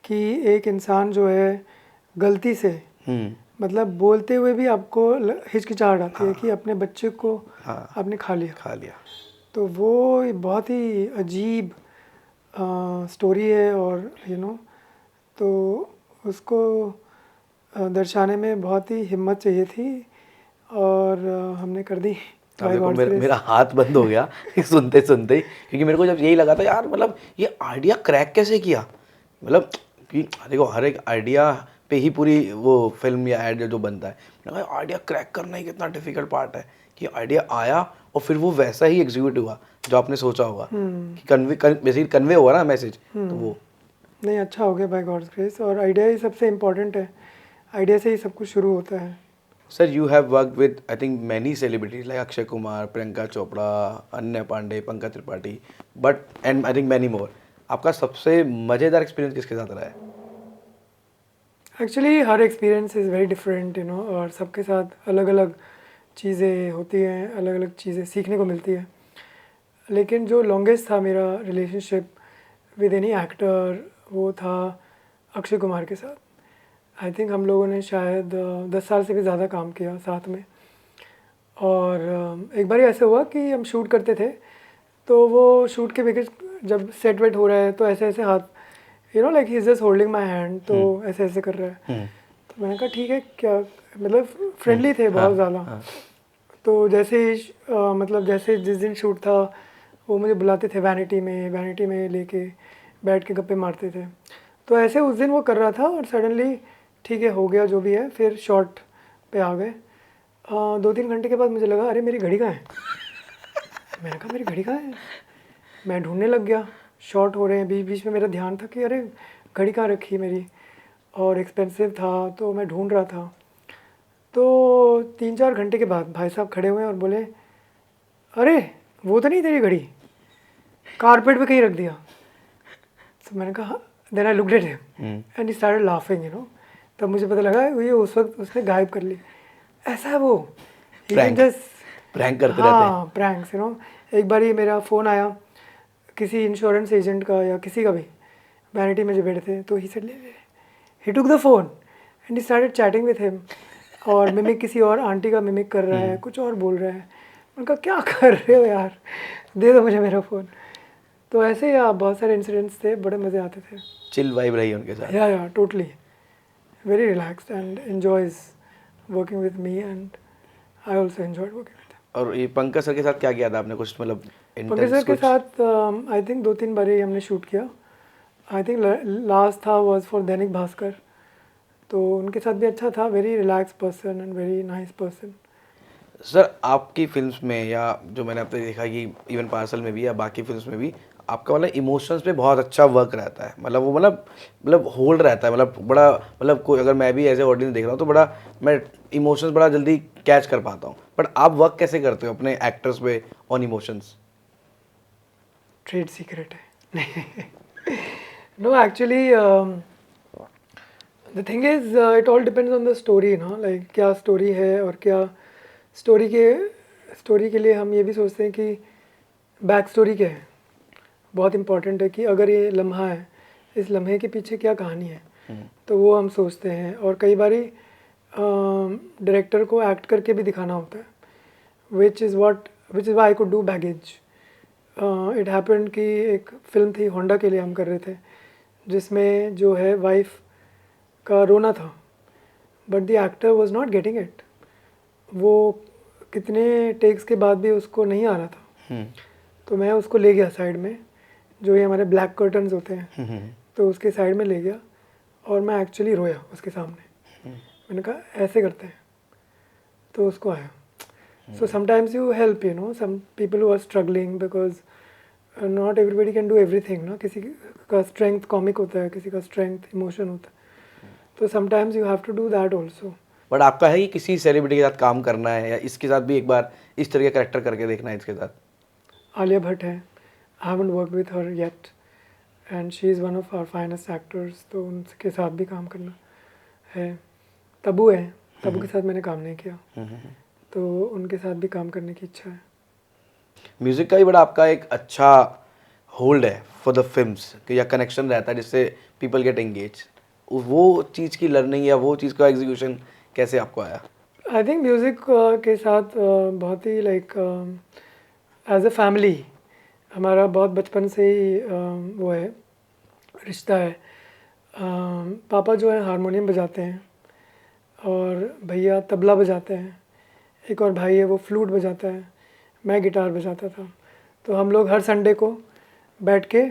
कि एक इंसान जो है गलती से, मतलब बोलते हुए भी आपको हिचकिचाहट आती है कि अपने बच्चे को हाँ आपने खा लिया। खा लिया। तो वो एक बहुत ही अजीब स्टोरी है, और तो उसको दर्शाने में बहुत ही हिम्मत चाहिए थी, और हमने कर दी अब बाय देखो गॉड्स मेरा ग्रेस। मेरा हाथ बंद हो गया सुनते सुनते ही, क्योंकि मेरे को जब यही लगा था यार मतलब ये आइडिया क्रैक कैसे किया, मतलब कि देखो हर एक आइडिया पे ही पूरी वो फिल्म या एड जो बनता है, मैंने कहा आइडिया क्रैक करना ही कितना डिफिकल्ट पार्ट है, कि आइडिया आया और फिर वो वैसा ही एग्जीक्यूट हुआ जो आपने सोचा होगा, कि बेसिकली कन्वे हुआ ना मैसेज, तो वो नहीं, अच्छा हो गया बाय गॉड्स ग्रेस, और आइडिया ही सबसे इम्पोर्टेंट है, आइडिया से ही सब कुछ शुरू होता है। Sir you have work with I think many celebrities like Akshay Kumar, Priyanka Chopra, Ananya Pandey, Pankaj Tripathi, but and I think many more. आपका सबसे मज़ेदार एक्सपीरियंस किसके साथ रहा है? एक्चुअली हर एक्सपीरियंस इज़ वेरी डिफरेंट, और सबके साथ अलग अलग चीज़ें होती हैं, अलग अलग चीज़ें सीखने को मिलती है। लेकिन जो लॉन्गेस्ट था मेरा रिलेशनशिप विद एनी एक्टर, वो था अक्षय कुमार के साथ। आई थिंक हम लोगों ने शायद 10 साल से भी ज़्यादा काम किया साथ में। और एक बार ऐसा हुआ कि हम शूट करते थे, तो वो शूट के बीच जब सेट वेट हो रहा है तो ऐसे ऐसे हाथ, like he is just holding my hand, तो ऐसे ऐसे कर रहा है। तो मैंने कहा ठीक है, क्या मतलब फ्रेंडली थे बहुत ज़्यादा। तो जैसे ही मतलब जैसे जिस दिन शूट था वो मुझे बुलाते थे वैनिटी में लेके बैठ के गप्पे मारते थे। तो ऐसे उस दिन वो कर रहा था, और सडनली ठीक है हो गया जो भी है, फिर शॉट पे आ गए। 2-3 घंटे के बाद मुझे लगा अरे मेरी घड़ी कहाँ है। मैंने कहा मेरी घड़ी कहाँ है। मैं ढूंढने लग गया, शॉट हो रहे हैं, बीच बीच में मेरा ध्यान था कि अरे घड़ी कहाँ रखी मेरी, और एक्सपेंसिव था तो मैं ढूंढ रहा था। तो 3-4 घंटे के बाद भाई साहब खड़े हुए और बोले अरे वो तो नहीं तेरी घड़ी, कारपेट पे कहीं रख दिया। तो मैंने कहा then I looked at him and he started laughing. तब मुझे पता लगा ये उस वक्त उसने गायब कर ली। ऐसा है वो, he can prank just, prank करते रहते हैं। हाँ प्रैंक्स। एक बार ही मेरा फ़ोन आया किसी इंश्योरेंस एजेंट का या किसी का भी, वैनिटी में जो बैठे थे, तो he said he took the phone and he started chatting with him, और मिमिक किसी और आंटी का मिमिक कर रहा है, कुछ और बोल रहा है। मैंने कहा क्या कर रहे हो यार, दे दो मुझे मेरा फ़ोन। तो ऐसे ही बहुत सारे इंसिडेंट्स थे, बड़े मज़े आते थे। चिल वाइब रही उनके साथ। या totally very relaxed and enjoys working with me, and I also enjoyed working with him. और ये पंकज सर के साथ क्या किया था आपने, कुछ मतलब पंकज सर इंटेंस के कुछ? साथ आई थिंक 2-3 बार ही हमने शूट किया। आई थिंक लास्ट था वाज फॉर दैनिक भास्कर, तो उनके साथ भी अच्छा था। Very relax person and very nice person. Sir आपकी फिल्म्स में, या जो मैंने आपने देखा कि इवन पार्सल में भी या बाकी फिल्म्स में भी, आपका मतलब इमोशंस पे बहुत अच्छा वर्क रहता है, मतलब वो मतलब होल्ड रहता है, मतलब बड़ा मतलब कोई अगर मैं भी एज ए ऑडियंस देख रहा हूँ तो बड़ा मैं इमोशंस बड़ा जल्दी कैच कर पाता हूँ। बट आप वर्क कैसे करते हो अपने एक्टर्स पे ऑन इमोशंस? ट्रेड सीक्रेट है। No actually the thing is it all depends on the story ना, लाइक क्या स्टोरी है, और क्या स्टोरी के लिए हम ये भी सोचते हैं कि बैक स्टोरी क्या है। बहुत इम्पॉर्टेंट है कि अगर ये लम्हा है, इस लम्हे के पीछे क्या कहानी है, तो वो हम सोचते हैं। और कई बारी डायरेक्टर को एक्ट करके भी दिखाना होता है, which is why I could do baggage. It happened कि एक फिल्म थी होंडा के लिए हम कर रहे थे, जिसमें जो है वाइफ का रोना था, but the actor was not getting it. वो कितने टेक्स के बाद भी उसको नहीं आ रहा था। तो मैं उसको ले गया साइड में, जो ये हमारे ब्लैक कर्टन्स होते हैं, तो उसके साइड में ले गया, और मैं एक्चुअली रोया उसके सामने। मैंने कहा ऐसे करते हैं, तो उसको आया। So sometimes you help, you know, some people who are struggling, because not everybody can do everything ना। किसी का स्ट्रेंथ कॉमिक होता है, किसी का स्ट्रेंथ इमोशन होता है, तो sometimes you have to do that also. But आपका है कि किसी सेलिब्रिटी के साथ काम करना है या इसके साथ भी एक बार इस तरह का करेक्टर करके देखना है इसके साथ? आलिया भट्ट है, I haven't worked with her yet and she is one of our finest actors, तो उनके साथ भी काम करना है। तब्बू है, तब्बू के साथ मैंने काम नहीं किया, तो उनके साथ भी काम करने की इच्छा है। म्यूज़िक का ही बड़ा आपका एक अच्छा होल्ड है फॉर द फिल्म्स या कनेक्शन रहता है जिससे पीपल गेट एंगेज। वो चीज़ की लर्निंग या वो चीज़ का एग्जीक्यूशन कैसे आपको आया? आई थिंक म्यूज़िक के साथ बहुत ही लाइक एज अ फैमिली हमारा बहुत बचपन से ही वो है, रिश्ता है। पापा जो है हारमोनियम बजाते हैं और भैया तबला बजाते हैं, एक और भाई है वो फ्लूट बजाता है, मैं गिटार बजाता था। तो हम लोग हर संडे को बैठ के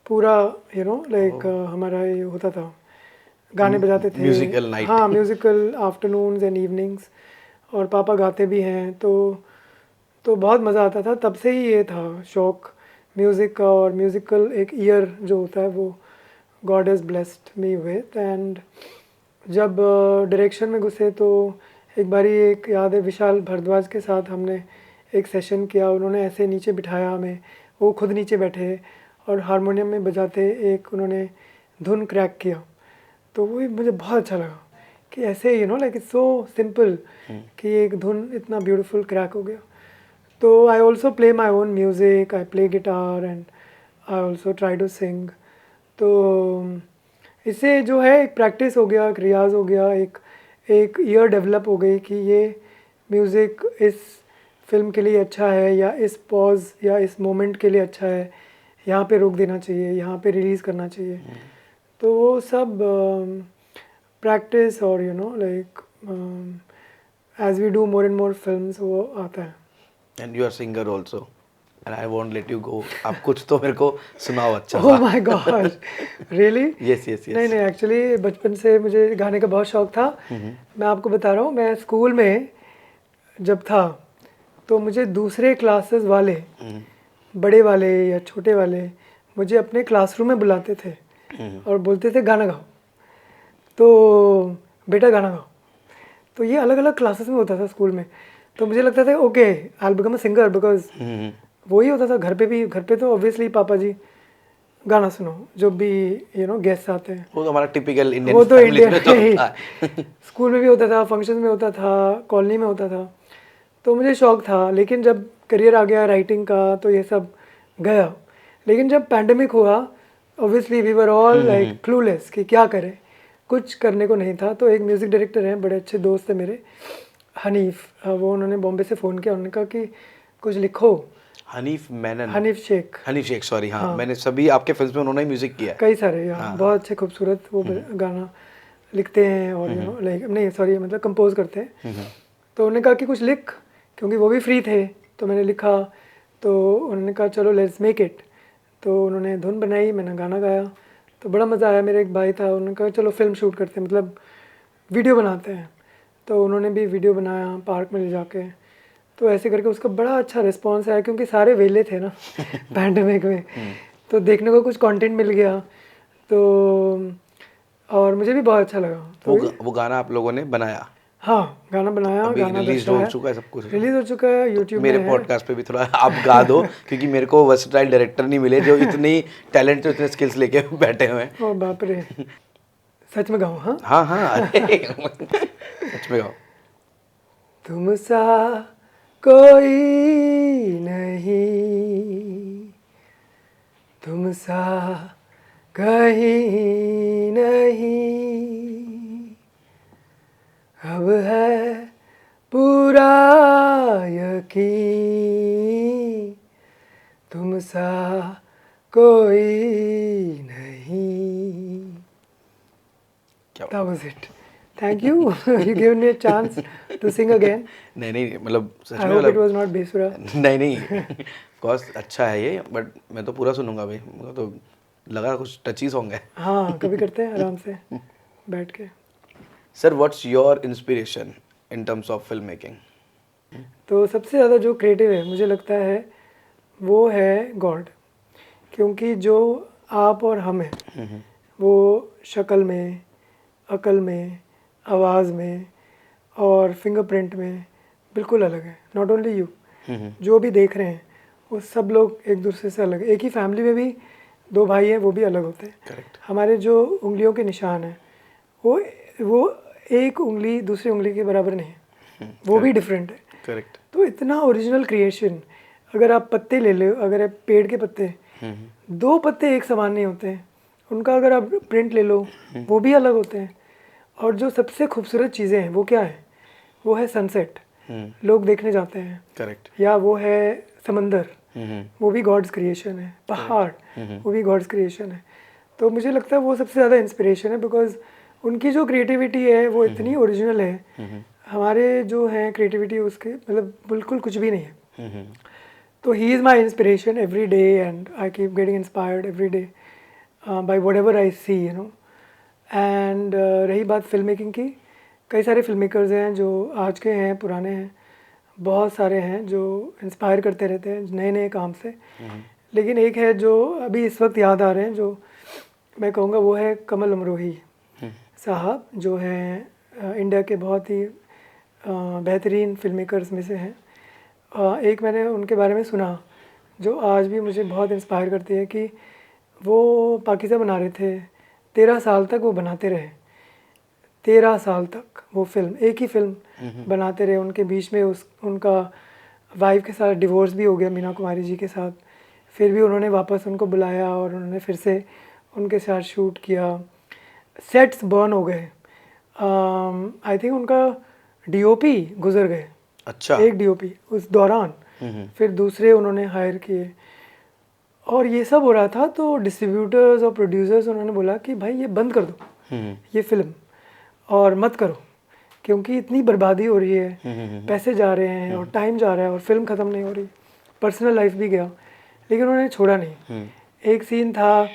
पूरा यू नो लाइक हमारा ये होता था, गाने बजाते थे। Musical night. हाँ, म्यूज़िकल आफ्टरनून्स एंड इवनिंग्स, और पापा गाते भी हैं, तो बहुत मज़ा आता था। तब से ही ये था शौक़ म्यूज़िक का, और म्यूज़िकल एक ईयर जो होता है वो God has blessed me with. And जब डायरेक्शन में घुसे तो एक बारी एक याद है, विशाल भारद्वाज के साथ हमने एक सेशन किया। उन्होंने ऐसे नीचे बिठाया हमें, वो खुद नीचे बैठे और हारमोनियम में बजाते एक उन्होंने धुन क्रैक किया। तो वो मुझे बहुत अच्छा लगा कि ऐसे you know like it's so simple कि एक धुन इतना ब्यूटीफुल क्रैक हो गया। तो I also play my own music, I play guitar and I also try to sing. तो इससे जो है एक प्रैक्टिस हो गया, एक रियाज़ हो गया, एक ईयर डेवलप हो गई कि ये म्यूज़िक इस फिल्म के लिए अच्छा है या इस पॉज या इस मोमेंट के लिए अच्छा है, यहाँ पे रोक देना चाहिए, यहाँ पे रिलीज़ करना चाहिए। तो वो सब प्रैक्टिस और you know like as we do more and more films वो आता है। And you are singer also and I won't let you go. आप कुछ तो मेरे को सुनाओ अच्छा ओह सा। My God, really? Yes yes नहीं यस। नहीं, एक्चुअली बचपन से मुझे गाने का बहुत शौक था। मैं आपको बता रहा हूँ, मैं स्कूल में जब था तो मुझे दूसरे क्लासेस वाले, बड़े वाले या छोटे वाले, मुझे अपने क्लासरूम में बुलाते थे और बोलते थे गाना गाओ, तो बेटा गाना गाओ। तो ये अलग अलग क्लासेस में होता था स्कूल में। तो मुझे लगता था okay I will become a singer, because वही होता था घर पे भी। घर पे तो ऑब्वियसली पापा जी गाना सुनो, जो भी यू नो गेस्ट आते हैं, वो तो हमारा टिपिकल इंडियन वो तो फैमिली में इंडिया तो में होता है। स्कूल में भी होता था, फंक्शन में होता था, कॉलोनी में होता था। तो मुझे शौक था, लेकिन जब करियर आ गया राइटिंग का तो ये सब गया। लेकिन जब पैंडेमिक हुआ, obviously we were all like clueless कि क्या करें, कुछ करने को नहीं था। तो एक म्यूज़िक डायरेक्टर हैं, बड़े अच्छे दोस्त हैं मेरे, हनीफ, वो उन्होंने बॉम्बे से फ़ोन किया, उन्होंने कहा कि कुछ लिखो। हनीफ मेनन, हनीफ शेख, हनीफ शेख, सॉरी। हाँ, मैंने सभी आपके फिल्म में उन्होंने ही म्यूजिक किया है। कई सारे यहाँ बहुत अच्छे खूबसूरत वो गाना लिखते हैं और यू नो लाइक नहीं सॉरी मतलब कंपोज करते हैं। तो उन्होंने कहा कि कुछ लिख, क्योंकि वो भी फ्री थे। तो मैंने लिखा, तो उन्होंने कहा चलो लेट्स मेक इट। तो उन्होंने धुन बनाई, मैंने गाना गाया, तो बड़ा मज़ा आया। मेरे एक भाई था, उन्होंने कहा चलो फिल्म शूट करते हैं, मतलब वीडियो बनाते हैं। तो उन्होंने भी वीडियो बनाया पार्क में ले जाके। तो ऐसे करके उसका बड़ा अच्छा रिस्पांस आया, क्योंकि सारे वेले थे ना पैंडेमिक में, तो देखने को कुछ कंटेंट मिल गया। तो और मुझे भी बहुत अच्छा लगा। तो वो गाना आप लोगों ने बनाया? हाँ, गाना बनाया, अभी गाना रिलीज हो चुका है सब कुछ? रिलीज हो चुका है, यूट्यूब मेरे में है। पॉडकास्ट पे भी थोड़ा आप गा दो, क्योंकि मेरे को वर्सटाइल डायरेक्टर नहीं मिले जो इतनी टैलेंट इतने स्किल्स लेके बैठे हुए हैं। ओ बाप रे, सच में गाऊँ? हाँ हाँ हाँ, अरे सच में गाओ। तुम सा कोई नहीं, तुम सा कहीं नहीं, अब है पूरा यकीन, तुम सा कोई नहीं। क्या That was it. Thank you. You given me a chance to sing again. नहीं नहीं, मतलब सच I में hope it मतलब was not बेसुरा. नहीं नहीं, ऑफ कोर्स अच्छा है ये, बट मैं तो पूरा सुनूंगा भाई। मेरे को तो लगा कुछ टची सॉन्ग है। हाँ कभी करते हैं आराम से बैठ के। Sir what's your inspiration in terms of film making? तो सबसे ज़्यादा जो क्रिएटिव है मुझे लगता है वो है गॉड, क्योंकि जो आप और हम हैं वो शक्ल में, अकल में, आवाज़ में और फिंगरप्रिंट में बिल्कुल अलग है। नॉट ओनली यू, जो भी देख रहे हैं वो सब लोग एक दूसरे से अलग है। एक ही फैमिली में भी दो भाई हैं, वो भी अलग होते हैं। करेक्ट। हमारे जो उंगलियों के निशान हैं वो एक उंगली दूसरी उंगली के बराबर नहीं है, वो भी डिफरेंट है। करेक्ट। तो इतना ओरिजिनल क्रिएशन, अगर आप पत्ते ले लो, अगर आप पेड़ के पत्ते, दो पत्ते एक समान नहीं होते हैं, उनका अगर आप प्रिंट ले लो वो भी अलग होते हैं। और जो सबसे खूबसूरत चीज़ें हैं वो क्या है? वो है सनसेट, लोग देखने जाते हैं। करेक्ट। या वो है समंदर, वो भी गॉड्स क्रिएशन है। पहाड़, वो भी गॉड्स क्रिएशन है। तो मुझे लगता है वो सबसे ज़्यादा इंस्पिरेशन है, बिकॉज उनकी जो क्रिएटिविटी है वो इतनी ओरिजिनल है। हमारे जो है क्रिएटिविटी उसके मतलब बिल्कुल कुछ भी नहीं है। तो he is my inspiration every day and I keep getting inspired every day by whatever I see, you know. And रही बात फिल्म मेकिंग की, कई सारे फिल्म मेकर्स हैं जो आज के हैं, पुराने हैं, बहुत सारे हैं जो इंस्पायर करते रहते हैं नए नए काम से। लेकिन एक है जो अभी इस वक्त याद आ रहे हैं, जो मैं कहूँगा वो है कमल अमरोही साहब, जो हैं इंडिया के बहुत ही बेहतरीन फिल्म मेकर्स में से हैं। एक मैंने उनके बारे में सुना जो आज भी मुझे बहुत इंस्पायर करती है कि वो पाकीज़ा बना रहे थे, 13 साल तक वो बनाते रहे। 13 साल तक वो फिल्म, एक ही फिल्म बनाते रहे। उनके बीच में उनका वाइफ के साथ डिवोर्स भी हो गया, मीना कुमारी जी के साथ। फिर भी उन्होंने वापस उनको बुलाया और उन्होंने फिर से उनके साथ शूट किया। सेट्स बर्न हो गए। आई थिंक उनका डीओपी गुजर गए। अच्छा। एक डीओपी उस दौरान, फिर दूसरे उन्होंने हायर किए और ये सब हो रहा था। तो डिस्ट्रीब्यूटर्स और प्रोड्यूसर्स उन्होंने बोला कि भाई ये बंद कर दो ये फिल्म और मत करो, क्योंकि इतनी बर्बादी हो रही है, पैसे जा रहे हैं और टाइम जा रहा है और फिल्म ख़त्म नहीं हो रही, पर्सनल लाइफ भी गया। लेकिन उन्होंने छोड़ा नहीं। एक सीन था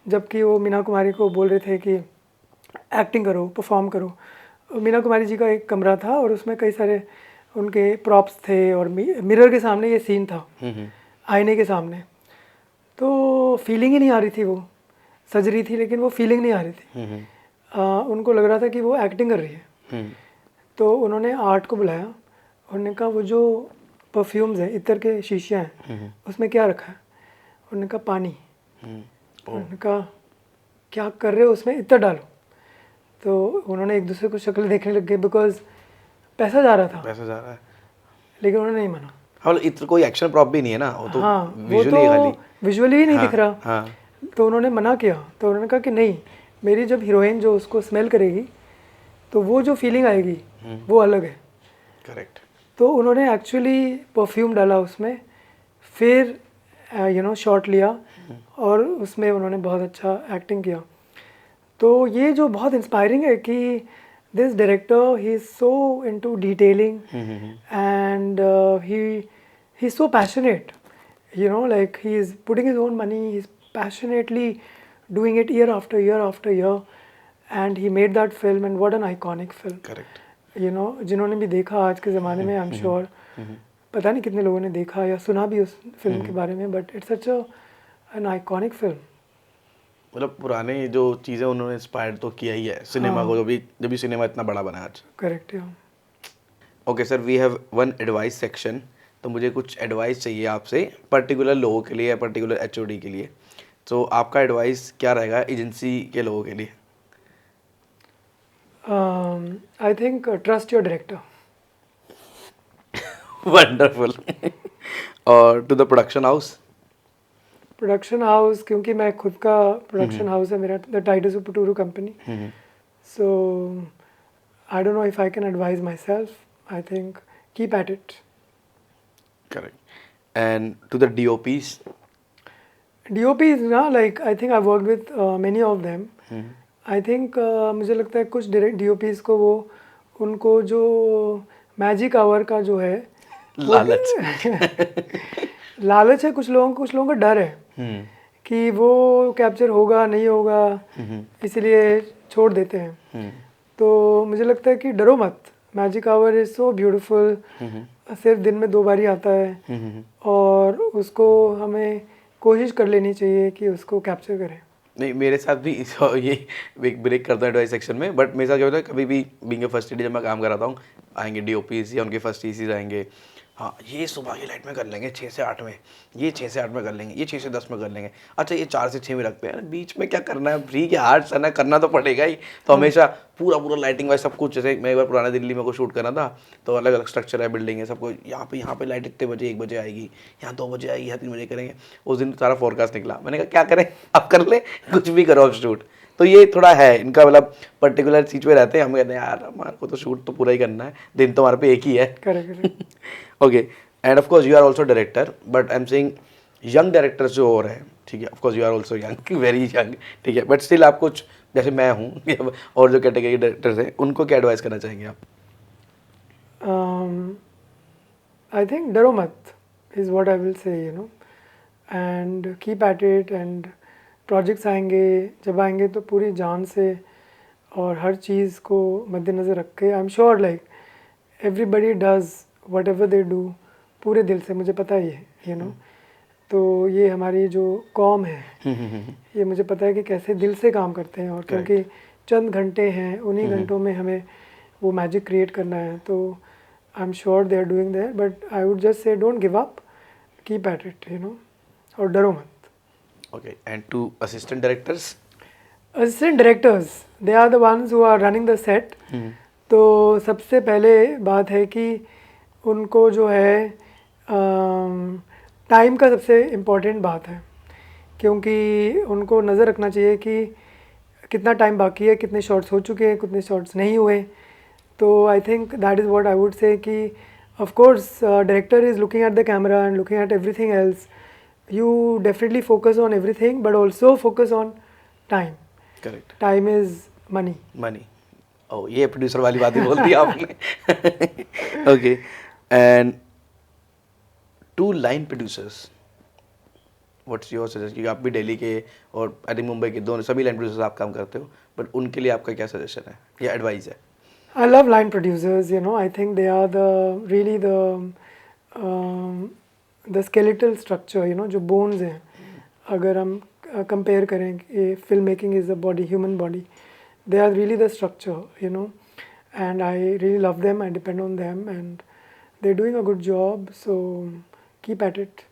जबकि वो मीना कुमारी को बोल रहे थे कि एक्टिंग करो, परफॉर्म करो। मीना कुमारी जी का एक कमरा था और उसमें कई सारे उनके प्रॉप्स थे और मिरर के सामने ये सीन था, आईने के सामने। तो फीलिंग ही नहीं आ रही थी, वो सज रही थी लेकिन वो फीलिंग नहीं आ रही थी। उनको लग रहा था कि वो एक्टिंग कर रही है। तो उन्होंने आर्ट को बुलाया, उन्होंने कहा वो जो परफ्यूम्स हैं, इत्र के शीशियाँ हैं, उसमें क्या रखा है? उन्होंने कहा पानी। उन्होंने कहा क्या कर रहे हो, उसमें इत्र डालो। तो उन्होंने एक दूसरे को शक्ल देखने लग गए, बिकॉज पैसा जा रहा था। पैसा जा रहा है। लेकिन उन्होंने नहीं माना। हाँ, इतना कोई एक्शन प्रॉप भी नहीं है ना, वो तो हाँ, वो विजुअली खाली। तो विजुअली ही नहीं हाँ, दिख रहा। हाँ। तो उन्होंने मना किया। तो उन्होंने कहा कि नहीं, मेरी जब हीरोइन जो उसको स्मेल करेगी तो वो जो फीलिंग आएगी वो अलग है। करेक्ट। तो उन्होंने एक्चुअली परफ्यूम डाला उसमें, फिर शॉट लिया और उसमें उन्होंने बहुत अच्छा एक्टिंग किया। तो ये जो बहुत इंस्पायरिंग है कि this director he is so into detailing and he is so passionate, like he is putting his own money, he is passionately doing it year after year after year, and he made that film, and what an iconic film. Correct. जिन्होंने भी देखा आज के ज़माने में, आई एम श्योर पता नहीं कितने लोगों ने देखा या सुना भी उस फिल्म के बारे में, but it's such an iconic film. मतलब पुराने जो चीज़ें उन्होंने इंस्पायर तो किया ही है सिनेमा को, जब भी सिनेमा इतना बड़ा बना आज। Correct. Okay sir, we have one advice section. तो मुझे कुछ एडवाइस चाहिए आपसे पर्टिकुलर लोगों के लिए या पर्टिकुलर एचओडी के लिए। तो आपका एडवाइस क्या रहेगा एजेंसी के लोगों के लिए? I think trust your director. Wonderful. और to the production house? Production house, क्योंकि मैं खुद का प्रोडक्शन हाउस है मेरा, the Titus of Puturu company. So I don't know if I can advise myself. I think keep at it. Correct. And to the DOPs? DOPs ना, like I think I've worked with many of them. I think मुझे लगता है कुछ DOPs को उनको जो मैजिक आवर का जो है लालच लालच है, कुछ लोगों का डर है कि वो कैप्चर होगा नहीं होगा, इसलिए छोड़ देते हैं। तो मुझे लगता है कि डरो मत, magic our is so beautiful, सिर्फ दिन में 2 बार ही आता है और उसको हमें कोशिश कर लेनी चाहिए कि उसको कैप्चर करें। नहीं, मेरे साथ भी ये एक ब्रेक करता है एडवाइस सेक्शन में, बट मेरे साथ क्या होता है, कभी भी बीइंग ए फर्स्ट एडी जब मैं काम कर रहा हूँ, आएंगे डीओपीज या उनके फर्स्ट ईसीज आएंगे, हाँ ये सुबह की लाइट में कर लेंगे 6 से 8 में, ये 6 से 8 में कर लेंगे, ये 6 से 10 में कर लेंगे, अच्छा ये 4 से 6 में रखते हैं, बीच में क्या करना है, फ्री के हार्ट सना करना तो पड़ेगा ही। तो हमेशा पूरा लाइटिंग वाइज सब कुछ, जैसे मैं एक बार पुराना दिल्ली में को शूट करना था, तो अलग अलग स्ट्रक्चर है, बिल्डिंग है, सबको यहाँ पे लाइट इतने बजे 1 बजे आएगी, यहाँ 2 बजे आएगी, यहाँ 3 बजे करेंगे। उस दिन सारा फोरकास्ट निकला, मैंने कहा क्या करें, अब कर ले, कुछ भी करो अब शूट। तो ये थोड़ा है इनका, मतलब पर्टिकुलर चीज पे रहते हैं, हम कहते हैं यार हमारे को तो शूट तो पूरा ही करना है, दिन तो हमारे पे एक ही है। Correct. Okay, and of course you are also director, but I am saying young directors जो हो रहे हैं, ठीक है, of course you are also young, very young, ठीक है, बट स्टिल आप कुछ, जैसे मैं हूँ और जो कैटेगरी डायरेक्टर्स हैं, उनको क्या एडवाइस करना चाहेंगे आप? आई थिंक डरो मत is what I will say, and keep at it, and projects आएंगे, जब आएंगे तो पूरी जान से और हर चीज़ को मद्देनज़र रख के, आई am sure like everybody does what ever they do पूरे दिल से, मुझे पता ही है, तो ये हमारी जो कौम है, ये मुझे पता है कि कैसे दिल से काम करते हैं, और क्योंकि चंद घंटे हैं, उन्हीं घंटों में हमें वो मैजिक क्रिएट करना है, तो I am sure they are doing there, but I would just say don't give up, keep at it, और डरो मत। Okay, and to assistant directors? Assistant directors, they are the ones who are running the set. तो सबसे पहले बात है कि उनको जो है टाइम का सबसे इम्पोर्टेंट बात है, क्योंकि उनको नज़र रखना चाहिए कि कितना टाइम बाकी है, कितने शॉट्स हो चुके हैं, कितने शॉट्स नहीं हुए। तो I think that is what I would say कि of course director is looking at the camera and looking at everything else, you definitely focus on everything but also focus on time. Correct. Time is money. Money. Oh, ये प्रोड्यूसर वाली बात ही बोल दी आपने। Okay, and to line producers, what's your suggestion? क्योंकि आप भी दिल्ली के और आई थिंक मुंबई के दोनों सभी लाइन प्रोड्यूसर्स आप काम करते हो, बट उनके लिए आपका क्या सजेशन है या एडवाइस है? I love line producers, I think they are the really the skeletal structure, जो bones हैं, अगर हम कंपेयर करें कि film making is a body, human body, they are really the structure, and I really love them, I depend on them, and they're doing a good job, so keep at it.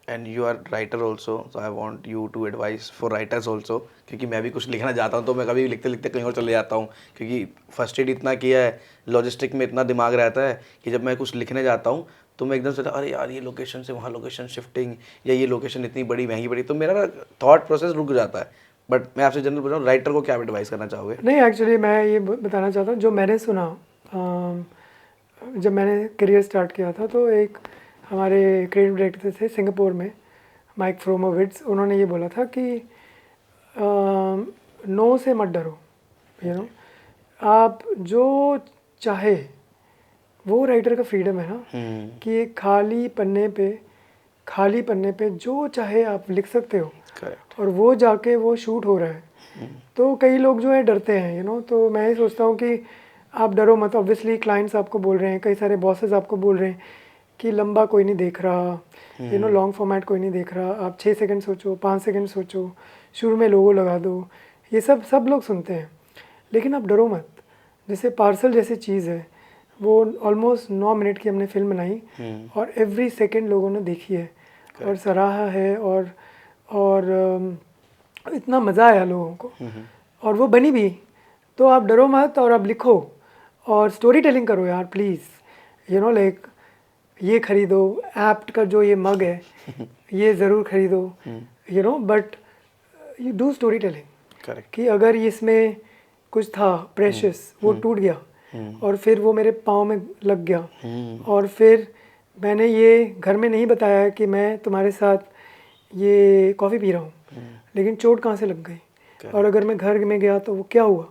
And you are writer also, so I want you to advice for writers also, क्योंकि मैं भी कुछ लिखना चाहता हूँ, तो मैं कभी लिखते लिखते कहीं और चले जाता हूँ, क्योंकि फर्स्ट एड इतना किया है, लॉजिस्टिक में इतना दिमाग रहता है कि जब मैं कुछ लिखने जाता हूँ तो मैं एकदम से अरे यार ये लोकेशन से वहाँ लोकेशन शिफ्टिंग, या ये लोकेशन इतनी बड़ी महंगी पड़ी, तो मेरा ना थॉट प्रोसेस रुक जाता है। बट मैं आपसे जनरल पूछ रहा हूँ, राइटर को क्या एडवाइस करना चाहोगे? नहीं, एक्चुअली मैं ये बताना चाहता हूँ, जो मैंने सुना जब मैंने करियर स्टार्ट किया था, तो एक हमारे क्रिएटिव डायरेक्टर थे सिंगापुर में, माइक फ्रोमोविट्स, उन्होंने ये बोला था कि नो से मत डरो, आप जो चाहे, वो राइटर का फ्रीडम है ना, कि एक खाली पन्ने पे जो चाहे आप लिख सकते हो। Correct. और वो जाके वो शूट हो रहा है। तो कई लोग जो है डरते हैं, तो मैं ये सोचता हूँ कि आप डरो मत। ऑब्वियसली क्लाइंट्स आपको बोल रहे हैं, कई सारे बॉसेस आपको बोल रहे हैं कि लंबा कोई नहीं देख रहा, लॉन्ग फॉर्मेट कोई नहीं देख रहा, आप 6 सेकंड सोचो, 5 सेकंड सोचो, शुरू में लोगो लगा दो, ये सब लोग सुनते हैं। लेकिन आप डरो मत। जैसे पार्सल जैसी चीज़ है, वो ऑलमोस्ट 9 मिनट की हमने फिल्म बनाई और एवरी सेकंड लोगों ने देखी है और सराहा है, और इतना मज़ा आया लोगों को, और वो बनी भी। तो आप डरो मत और आप लिखो और स्टोरी टेलिंग करो यार प्लीज़। लाइक ये ख़रीदो, एप्ट का जो ये मग है ये ज़रूर ख़रीदो, but you do story telling कि अगर इसमें कुछ था प्रेशियस, वो टूट गया और फिर वो मेरे पाँव में लग गया, और फिर मैंने ये घर में नहीं बताया कि मैं तुम्हारे साथ ये कॉफ़ी पी रहा हूँ, लेकिन चोट कहाँ से लग गई, और अगर मैं घर में गया तो वो क्या हुआ।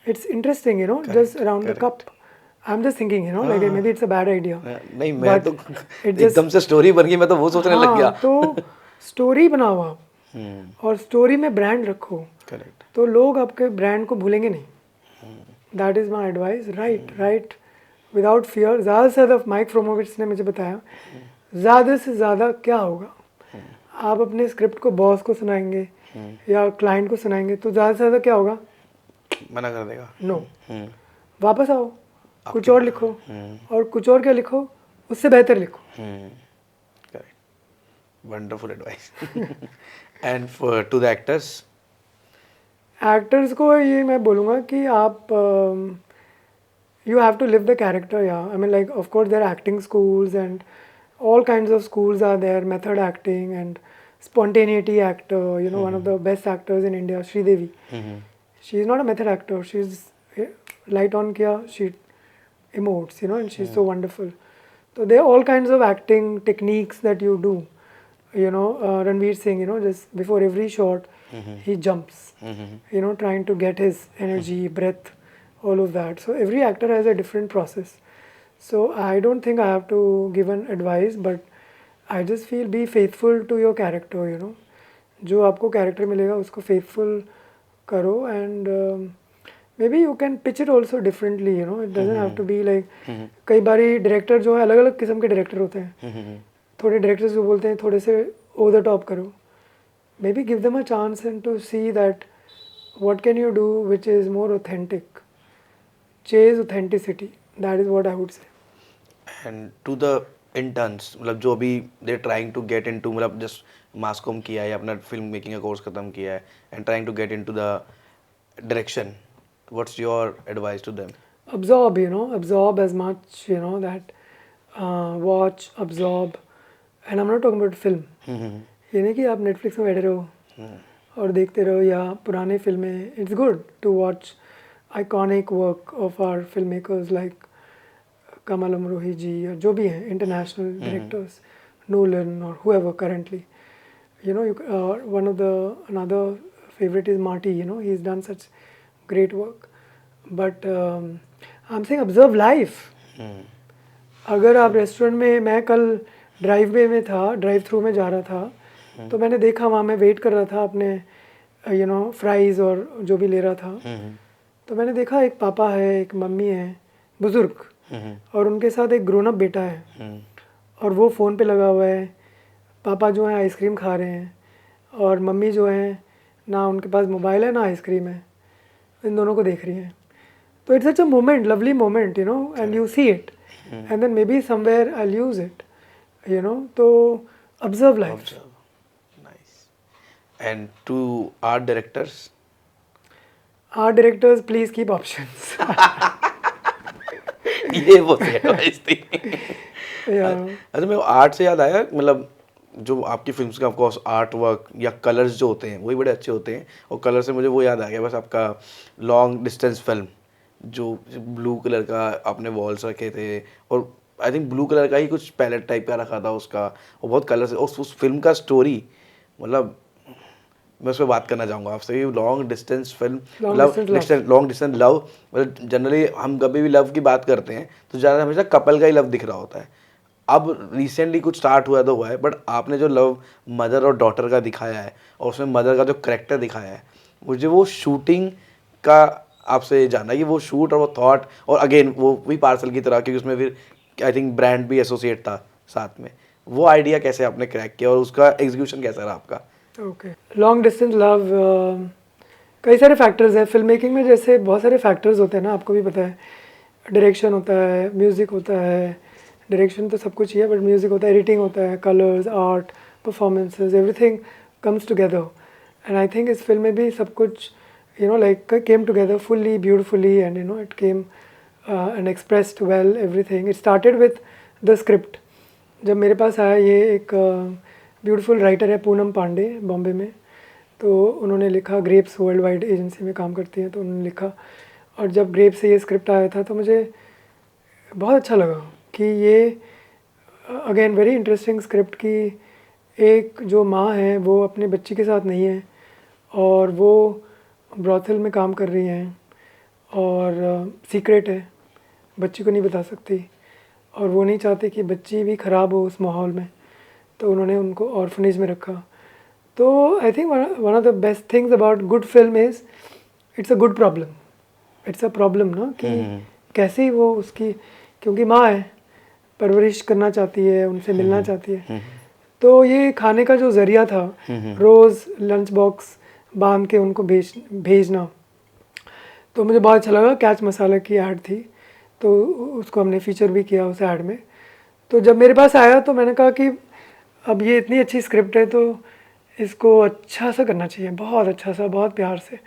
It's interesting, just around the cup. I am just thinking, like may be it's a bad idea. नहीं, मैं तो एकदम से स्टोरी बन गई, मैं तो वो सोचने लग गया। तो स्टोरी बनाओ आप हम्म, और स्टोरी में ब्रांड रखो, करेक्ट। तो लोग आपके ब्रांड को भूलेंगे नहीं. That is my advice. Right without fear. ज़्यादा से ज़्यादा माइक फ्रोमोविच ने मुझे बताया, ज़्यादा से ज़्यादा क्या होगा, आप अपने स्क्रिप्ट को बॉस को सुनाएंगे या क्लाइंट को सुनाएंगे तो ज़्यादा से ज़्यादा क्या होगा, मना कर देगा। नो. हम्म, वापस आओ, कुछ आपके और लिखो, और कुछ और क्या लिखो, उससे बेहतर लिखो. Correct, wonderful advice. And for to the actors. Actors को ये मैं बोलूँगा कि आप you have to live the character. Yeah, I mean, like, of course there are acting schools and all kinds of schools are there, method acting and spontaneity actor. You know, one of the best actors in India, Sridevi. She is not a method actor, she's light on kiya, she emotes, you know, and she's so wonderful. So there are all kinds of acting techniques that you do. You know, Ranveer Singh, you know, just before every shot he jumps, you know, trying to get his energy, breath, all of that. So every actor has a different process. So I don't think I have to give an advice, but I just feel be faithful to your character, you know. जो आपको कैरेक्टर मिलेगा उसको फेथफुल करो, and maybe you can pitch it also differently, you know. It doesn't have to be like, कई बारी डायरेक्टर जो है अलग अलग किस्म के डायरेक्टर होते हैं. थोड़े डायरेक्टर्स जो बोलते हैं थोड़े से ओवर द टॉप करो. Maybe give them a chance and to see that what can you do which is more authentic. Chase authenticity. That is what I would say. And to the interns, मतलब जो अभी they trying to get into, मतलब जस्ट मास कॉम किया है या अपना फिल्म मेकिंग का कोर्स खत्म किया है and trying to get into the direction, what's your advice to them? Absorb, you know, absorb as much, you know, that watch, absorb. And I'm not talking about film. ये नहीं कि आप नेटफ्लिक्स में बैठे रहो और देखते रहो या पुराने फिल्में. It's good to watch iconic work of our film makers like Kamal Amrohi ji या जो भी हैं इंटरनेशनल डायरेक्टर्स, नोलन और whoever currently. You know, one of the another favorite is Marty. You know, he's done such great work. But I'm saying observe life. अगर आप रेस्टोरेंट में, मैं कल ड्राइव वे में था, ड्राइव थ्रू में जा रहा था, तो मैंने देखा वहाँ मैं वेट कर रहा था अपने यू नो फ्राइज़ और जो भी ले रहा था. तो मैंने देखा एक पापा है, एक मम्मी है बुज़ुर्ग, और उनके साथ एक ग्रोन अप बेटा है, और वो फ़ोन पे लगा हुआ है. पापा जो है आइसक्रीम खा रहे हैं और मम्मी जो है ना उनके पास मोबाइल है ना आइसक्रीम है, इन दोनों को देख रही हैं. तो it's such a moment, lovely moment, you know, and you see it and then maybe somewhere I use it, you know. तो observe life. Nice. And to art directors, art directors please keep options. ये बहुत एडवाइस थी. या अच्छा, मेरे को आर्ट से याद आया, मतलब जो आपकी फिल्म्स का ऑफकोर्स आर्ट वर्क या कलर्स जो होते हैं वही बड़े अच्छे होते हैं. और कलर से मुझे वो याद आ गया बस, आपका लॉन्ग डिस्टेंस फिल्म जो ब्लू कलर का आपने वॉल्स रखे थे, और आई थिंक ब्लू कलर का ही कुछ पैलेट टाइप का रखा था उसका, और बहुत कलर से, और उस फिल्म का स्टोरी, मतलब मैं उस पर बात करना चाहूँगा आपसे. Long distance film, long distance love, मतलब जनरली हम कभी भी लव की बात करते हैं तो ज़्यादा हमेशा कपल का ही लव दिख रहा होता है. अब रिसेंटली कुछ स्टार्ट हुआ तो हुआ है, बट आपने जो लव मदर और डॉटर का दिखाया है और उसमें मदर का जो करेक्टर दिखाया है, मुझे वो शूटिंग का आपसे जानना है कि वो शूट और वो थॉट, और अगेन वो वही पार्सल की तरह, क्योंकि उसमें फिर आई थिंक ब्रांड भी एसोसिएट था साथ में, वो आइडिया कैसे आपने क्रैक किया और उसका एग्जीक्यूशन कैसा रहा आपका? ओके. लॉन्ग डिस्टेंस लव, कई सारे फैक्टर्स हैं फिल्म मेकिंग में. जैसे बहुत सारे फैक्टर्स होते हैं ना, आपको भी पता है. डायरेक्शन होता है, म्यूज़िक होता है, डायरेक्शन तो सब कुछ ही है, बट म्यूज़िक होता है, एडिटिंग होता है, colours, art, performances, everything comes together. And I think इस फिल्म में भी सब कुछ you know like came together fully beautifully, and you know it came and expressed well everything. It started with the script. जब मेरे पास आया, ये एक ब्यूटीफुल राइटर है पूनम पांडे बॉम्बे में, तो उन्होंने लिखा, ग्रेप्स वर्ल्ड वाइड एजेंसी में काम करती हैं, तो उन्होंने लिखा. और जब ग्रेप्स से ये स्क्रिप्ट आया था तो मुझे बहुत अच्छा लगा कि ये अगेन वेरी इंटरेस्टिंग स्क्रिप्ट, कि एक जो माँ है वो अपने बच्ची के साथ नहीं है और वो ब्रॉथल में काम कर रही हैं, और सीक्रेट है, बच्ची को नहीं बता सकती, और वो नहीं चाहती कि बच्ची भी ख़राब हो उस माहौल में, तो उन्होंने उनको ऑर्फनेज में रखा. तो I think one of the best things about good film is it's a good problem, it's a problem ना कि कैसे ही वो उसकी, क्योंकि माँ है, परवरिश करना चाहती है, उनसे मिलना चाहती है, तो ये खाने का जो ज़रिया था, रोज़ लंच बॉक्स बांध के उनको भेजना, तो मुझे बहुत अच्छा लगा। कैच मसाला की ऐड थी, तो उसको हमने फीचर भी किया उस ऐड में। तो जब मेरे पास आया तो मैंने कहा कि अब ये इतनी अच्छी स्क्रिप्ट है तो इसको अच्छा सा करना चाहिए, बहुत अच्छा सा, बहुत प्यार से।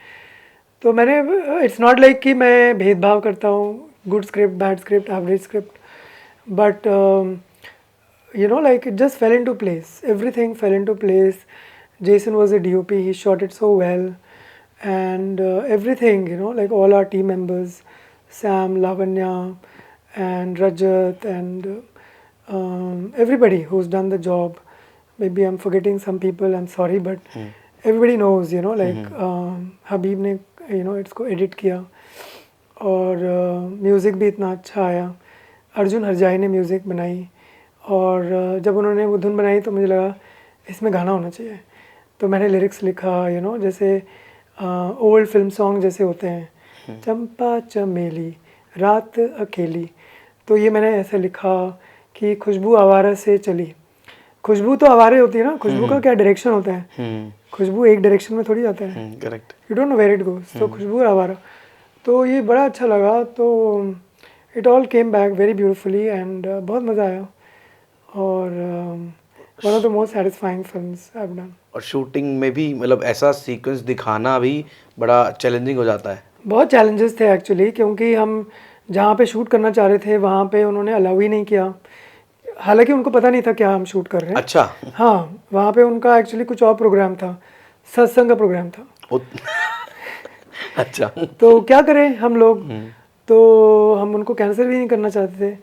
तो मैंने, इट्स नॉट लाइक कि मैं भेदभाव करता हूँ, good script, bad script, average script, but you know, like it just fell into place, everything fell into place. Jason was a DOP, he shot it so well, and everything, you know, like all our team members, Sam, Lavanya and Rajat and everybody who's done the job. Maybe I'm forgetting some people, I'm sorry, but everybody knows, you know, like Habib ने, you know, इसको edit किया, और म्यूज़िक भी इतना अच्छा आया। अर्जुन हरजाई ने म्यूज़िक बनाई, और जब उन्होंने वो धुन बनाई तो मुझे लगा इसमें गाना होना चाहिए, तो मैंने लिरिक्स लिखा, यू नो, जैसे ओल्ड फिल्म सॉन्ग जैसे होते हैं, चंपा चमेली रात अकेली, तो ये मैंने ऐसे लिखा कि खुशबू आवारा से चली। खुशबू तो आवारे होती है ना, खुशबू का क्या डायरेक्शन होता है, खुशबू एक डायरेक्शन में थोड़ी जाता है, correct. You don't know where it goes, तो खुशबू आवारा, तो ये बड़ा अच्छा लगा। तो it all came back very beautifully and बहुत मज़ा आया, और one of the most satisfying films I have done. और शूटिंग में भी मतलब ऐसा सीक्वेंस दिखाना भी बड़ा चैलेंजिंग हो जाता है। बहुत चैलेंजेस थे एक्चुअली, क्योंकि हम जहाँ पे शूट करना चाह रहे थे वहाँ पे उन्होंने अलाउ ही नहीं किया, हालांकि उनको पता नहीं था क्या हम शूट कर रहे हैं। अच्छा। हाँ, वहाँ पे उनका एक्चुअली कुछ और प्रोग्राम था, सत्संग का प्रोग्राम था। अच्छा। तो क्या करें हम लोग, तो हम उनको कैंसिल भी नहीं करना चाहते थे,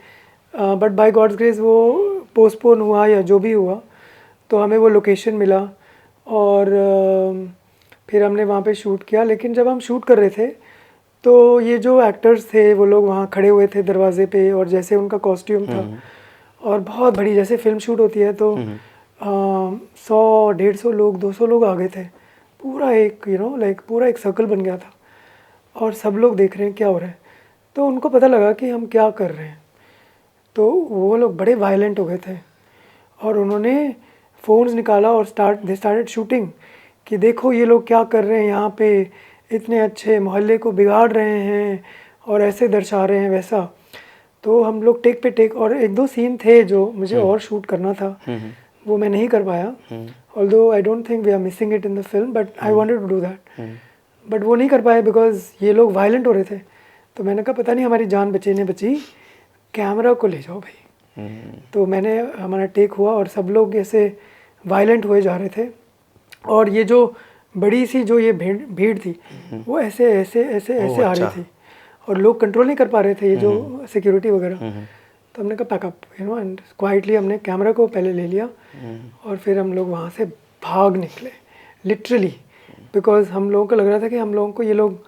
बट बाय गॉड्स ग्रेस वो पोस्टपोन हुआ या जो भी हुआ, तो हमें वो लोकेशन मिला, और फिर हमने वहाँ पे शूट किया। लेकिन जब हम शूट कर रहे थे तो ये जो एक्टर्स थे वो लोग वहाँ खड़े हुए थे दरवाजे पे, और जैसे उनका कॉस्ट्यूम था, और बहुत बड़ी जैसे फिल्म शूट होती है, तो 100-150 लोग, 200 लोग आ गए थे, पूरा एक, यू नो, लाइक पूरा एक सर्कल बन गया था, और सब लोग देख रहे हैं क्या हो रहा है। तो उनको पता लगा कि हम क्या कर रहे हैं, तो वो लोग बड़े वायलेंट हो गए थे, और उन्होंने फ़ोन्स निकाला और दे स्टार्टेड शूटिंग कि देखो ये लोग क्या कर रहे हैं यहाँ पे, इतने अच्छे मोहल्ले को बिगाड़ रहे हैं, और ऐसे दर्शा रहे हैं वैसा। तो हम लोग टेक पे टेक, और एक दो सीन थे जो मुझे और शूट करना था, वो मैं नहीं कर पाया, although I don't think we are missing it in the film, but I wanted to do that, but वो नहीं कर पाए बिकॉज ये लोग वायलेंट हो रहे थे। तो मैंने कहा पता नहीं हमारी जान बची नहीं बची, कैमरा को ले जाओ भाई। तो मैंने, हमारा टेक हुआ और सब लोग ऐसे वायलेंट हुए जा रहे थे, और ये जो बड़ी सी जो ये भीड़ थी वो ऐसे ऐसे ऐसे ऐसे आ रही थी, और लोग कंट्रोल नहीं कर पा रहे थे, ये जो सिक्योरिटी वगैरह। तो हमने कहा pack up, you know, and quietly हमने कैमरा को पहले ले लिया, और फिर हम लोग वहाँ से भाग निकले लिटरली, बिकॉज हम लोगों को लग रहा था कि हम लोगों को ये लोग,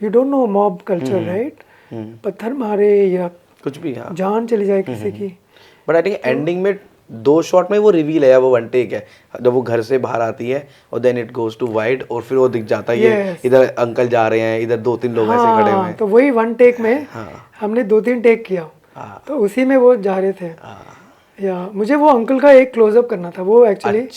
you don't no mob culture right, पत्थर मारे या कुछ भी, हाँ, जान चली जाए किसी की। बट आई थिंक एंडिंग में 2 शॉट में वो रिवील है, वो वन टेक है, जब वो घर से बाहर आती है और then it goes to wide, और फिर वो दिख जाता है ये इधर अंकल जा रहे हैं, इधर 2-3 लोग ऐसे खड़े हुए हैं। तो वही वन टेक में हमने 2-3 टेक किया, तो उसी में वो जा रहे थे। या मुझे वो अंकल का एक क्लोजअप करना था, वो एक्चुअली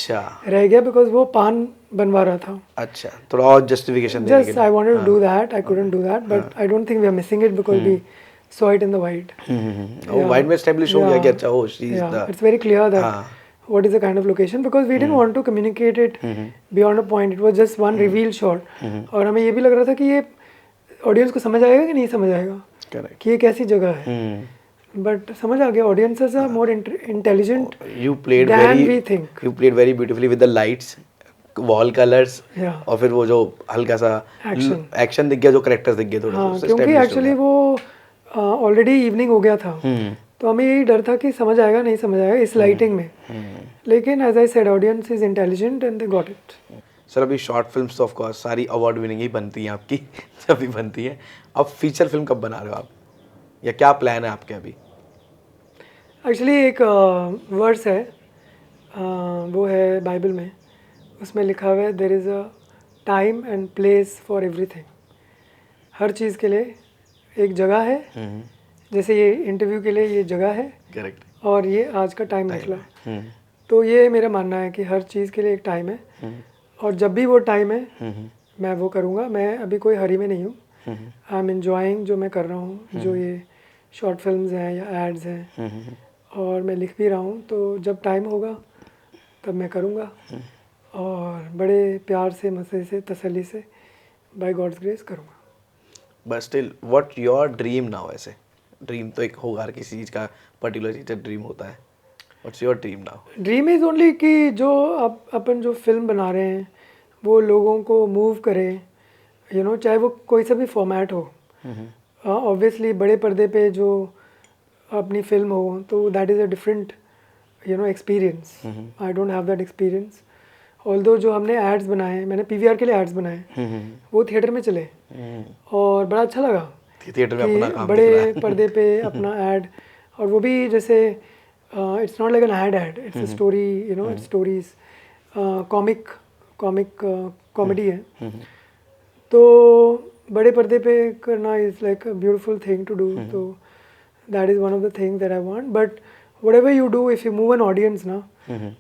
रह गया बिकॉज वो पान बनवा रहा था। अच्छा, थोड़ा और जस्टिफिकेशन देने के लिए। Just I wanted to do that, I couldn't do that, but I don't think we are missing it because we saw it in the wide. वो वाइड में एस्टैब्लिश हो गया कि अच्छा oh she is the, it's very clear that what is the kind of location, because we didn't want to communicate it beyond a point. It was just one reveal shot, और हमें ये भी लग रहा था कि ये ऑडियंस को समझ आएगा कि नहीं समझ आएगा कि ये कैसी जगह है, बट समझ आ गया। Audiences are more intelligent you played than we think. you played very beautifully with the lights, wall colours, और फिर वो जो हल्का सा एक्शन दिख गया, जो कैरेक्टर्स दिख गए थोड़ा सा, क्योंकि एक्चुअली वो ऑलरेडी इवनिंग हो गया था, तो हमें यही डर था कि समझ आएगा नहीं समझ आएगा इस लाइटिंग में, लेकिन as I said audience is intelligent and they got it. Sir अभी शॉर्ट फिल्म्स तो ऑफ कोर्स सारी अवार्ड विनिंग ही बनती हैं आपकी, जब भी बनती हैं, अब फीचर फिल्म कब बना रहे हो आप, या क्या प्लान है आपके अभी? एक्चुअली एक वर्ड्स है, वो है बाइबल में, उसमें लिखा हुआ है there is a time and place for everything. हर चीज़ के लिए एक जगह है, जैसे ये इंटरव्यू के लिए ये जगह है करेक्ट। और ये आज का टाइम निकला। तो ये मेरा मानना है कि हर चीज़ के लिए एक टाइम है और जब भी वो टाइम है मैं वो करूँगा। मैं अभी कोई हरी में नहीं हूँ, आई एम एन्जॉइंग जो मैं कर रहा हूँ, जो ये शॉर्ट फिल्म्स हैं या एड्स हैं, और मैं लिख भी रहा हूँ। तो जब टाइम होगा तब मैं करूँगा और बड़े प्यार से, मज़े से, तसल्ली से, बाय गॉड्स ग्रेस करूँगा। But still what your dream now? ऐसे ड्रीम तो एक होगा, हर किसी चीज़ का पर्टिकुलर चीज़ का ड्रीम होता है। What's your dream now? Dream is only कि जो अपन जो फिल्म बना रहे हैं वो लोगों को मूव करे, चाहे वो कोई सा भी फॉर्मेट हो। ऑब्वियसली बड़े पर्दे पे जो अपनी फिल्म हो तो that is a different experience. I don't have that experience. Although जो हमने एड्स बनाए, मैंने पीवीआर के लिए एड्स बनाए, वो थिएटर में चले और बड़ा अच्छा लगा थिएटर में अपना कि काम बड़े पर्दे पे अपना एड, और वो भी जैसे it's not like an ad, it's a story, it's stories, comedy है। तो बड़े पर्दे पे करना is like a beautiful thing to do. तो that is one of the things that I want. But whatever you do, if you move an audience ना,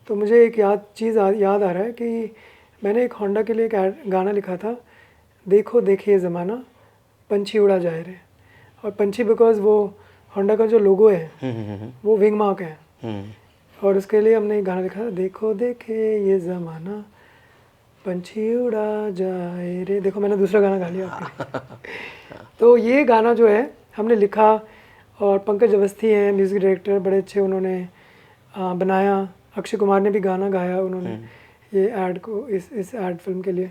तो मुझे एक याद आ रहा है कि मैंने एक होंडा के लिए एक गाना लिखा था, देखो देखे ये ज़माना पंछी उड़ा जाए रे। और पंछी बिकॉज वो होंडा का जो लोगो है वो विंग मार्क है, और उसके लिए हमने एक गाना लिखा था, देखो देखे ये ज़माना पंछी उड़ा जाए रे। देखो मैंने दूसरा गाना गा लिया आपके लिए। तो ये गाना जो है हमने लिखा, और पंकज अवस्थी हैं म्यूज़िक डायरेक्टर, बड़े अच्छे उन्होंने बनाया। अक्षय कुमार ने भी गाना गाया उन्होंने ये ऐड को, इस ऐड फिल्म के लिए।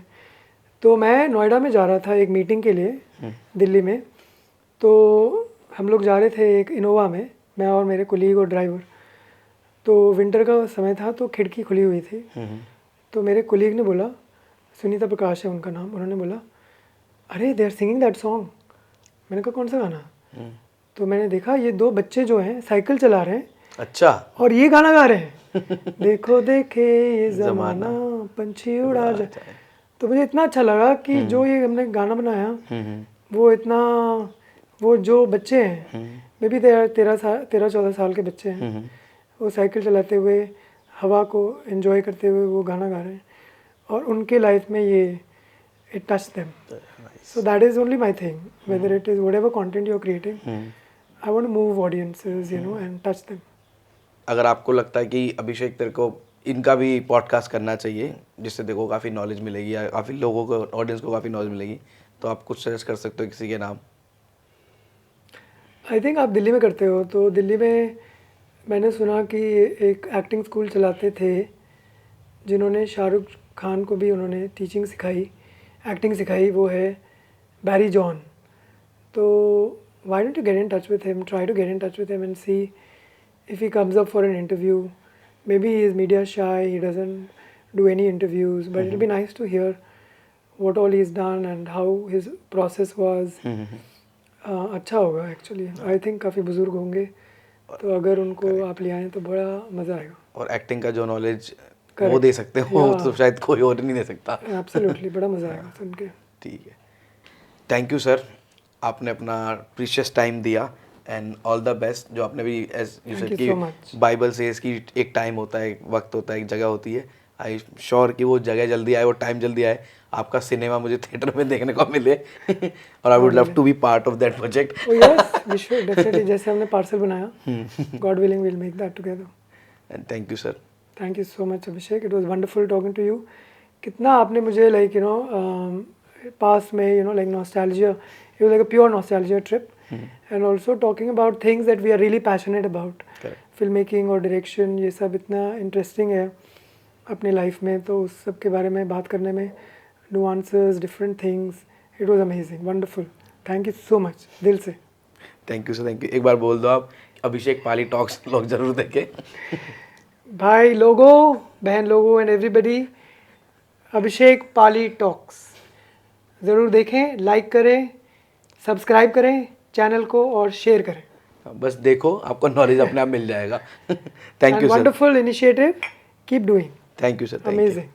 तो मैं नोएडा में जा रहा था एक मीटिंग के लिए दिल्ली में। तो हम लोग जा रहे थे एक इनोवा में, मैं और मेरे कुलीग और ड्राइवर। तो विंटर का समय था तो खिड़की खुली हुई थी। तो मेरे कुलीग ने बोला, सुनीता प्रकाश है उनका नाम, उन्होंने बोला, अरे they are singing that song. मैंने कहा कौन सा गाना? तो मैंने देखा ये दो बच्चे जो हैं साइकिल चला रहे हैं, अच्छा, और ये गाना गा रहे हैं, देखो देखे ये ज़माना पंछी उड़ा जाए। तो मुझे इतना अच्छा लगा कि जो ये हमने गाना बनाया वो इतना, वो जो बच्चे हैं मे बी 13-14 साल के बच्चे हैं, वो साइकिल चलाते हुए हवा को एंजॉय करते हुए वो गाना गा रहे हैं, और उनके लाइफ में ये it touch them. So that is only my thing, whether it is whatever content you're creating, I want to move audiences, and touch them. अगर आपको लगता है कि अभिषेक तेरे को इनका भी पॉडकास्ट करना चाहिए जिससे देखो काफ़ी नॉलेज मिलेगी या काफ़ी लोगों को, ऑडियंस को काफ़ी नॉलेज मिलेगी, तो आप कुछ सजेस्ट कर सकते हो किसी के नाम? आई थिंक आप दिल्ली में करते हो, तो दिल्ली में मैंने सुना कि एक एक्टिंग स्कूल चलाते थे जिन्होंने शाहरुख खान को भी उन्होंने टीचिंग सिखाई, एक्टिंग सिखाई, वो है बैरी जॉन। तो why don't you get in touch with him, try to get in touch with him and see if he comes up for an interview. Maybe he is media shy, he doesn't do any interviews, but it'll be nice to hear what all he's done and how his process was. अच्छा होगा एक्चुअली। आई थिंक काफ़ी बुजुर्ग होंगे, तो अगर उनको आप ले आएँ तो बड़ा मज़ा आएगा। और एक्टिंग का जो नॉलेज वो दे सकते हो वो तो शायद कोई और नहीं दे सकता। एब्सोल्युटली, बड़ा मज़ा आएगा सुन के। ठीक है, थैंक यू सर, आपने अपना प्रीशियस टाइम दिया एंड ऑल द बेस्ट। जो आपने भी एज यू सेड कि बाइबल से इसकी एक टाइम होता है, एक वक्त होता है, एक जगह होती है। आई श्योर कि वो जगह जल्दी आए, वो टाइम जल्दी आए, आपका सिनेमा मुझे थिएटर में देखने को मिले और I would love to be part of that project. Yes, we should definitely, जैसे हमने पार्सल बनाया, God willing will make that together. And thank you sir. Thank you so much Abhishek, it was wonderful talking to you. कितना आपने मुझे लाइक पास में like nostalgia, it was like a pure nostalgia trip, and also talking about things that we are really passionate about. Filmmaking और direction, ये सब इतना interesting है अपने लाइफ में, तो उस सब के बारे में बात करने में nuances, different things, it was amazing, wonderful. Thank you so much, दिल से। Thank you sir, thank you. एक बार बोल दो आप, अभिषेक पाली टॉक्स लोग जरूर देखें। भाई लोगों, बहन लोगों and everybody, Abhishek Pali talks ज़रूर देखें, लाइक करें, सब्सक्राइब करें चैनल को और शेयर करें। बस देखो, आपको नॉलेज अपने आप मिल जाएगा। Thank you sir. Wonderful initiative, keep doing. Thank you sir, amazing.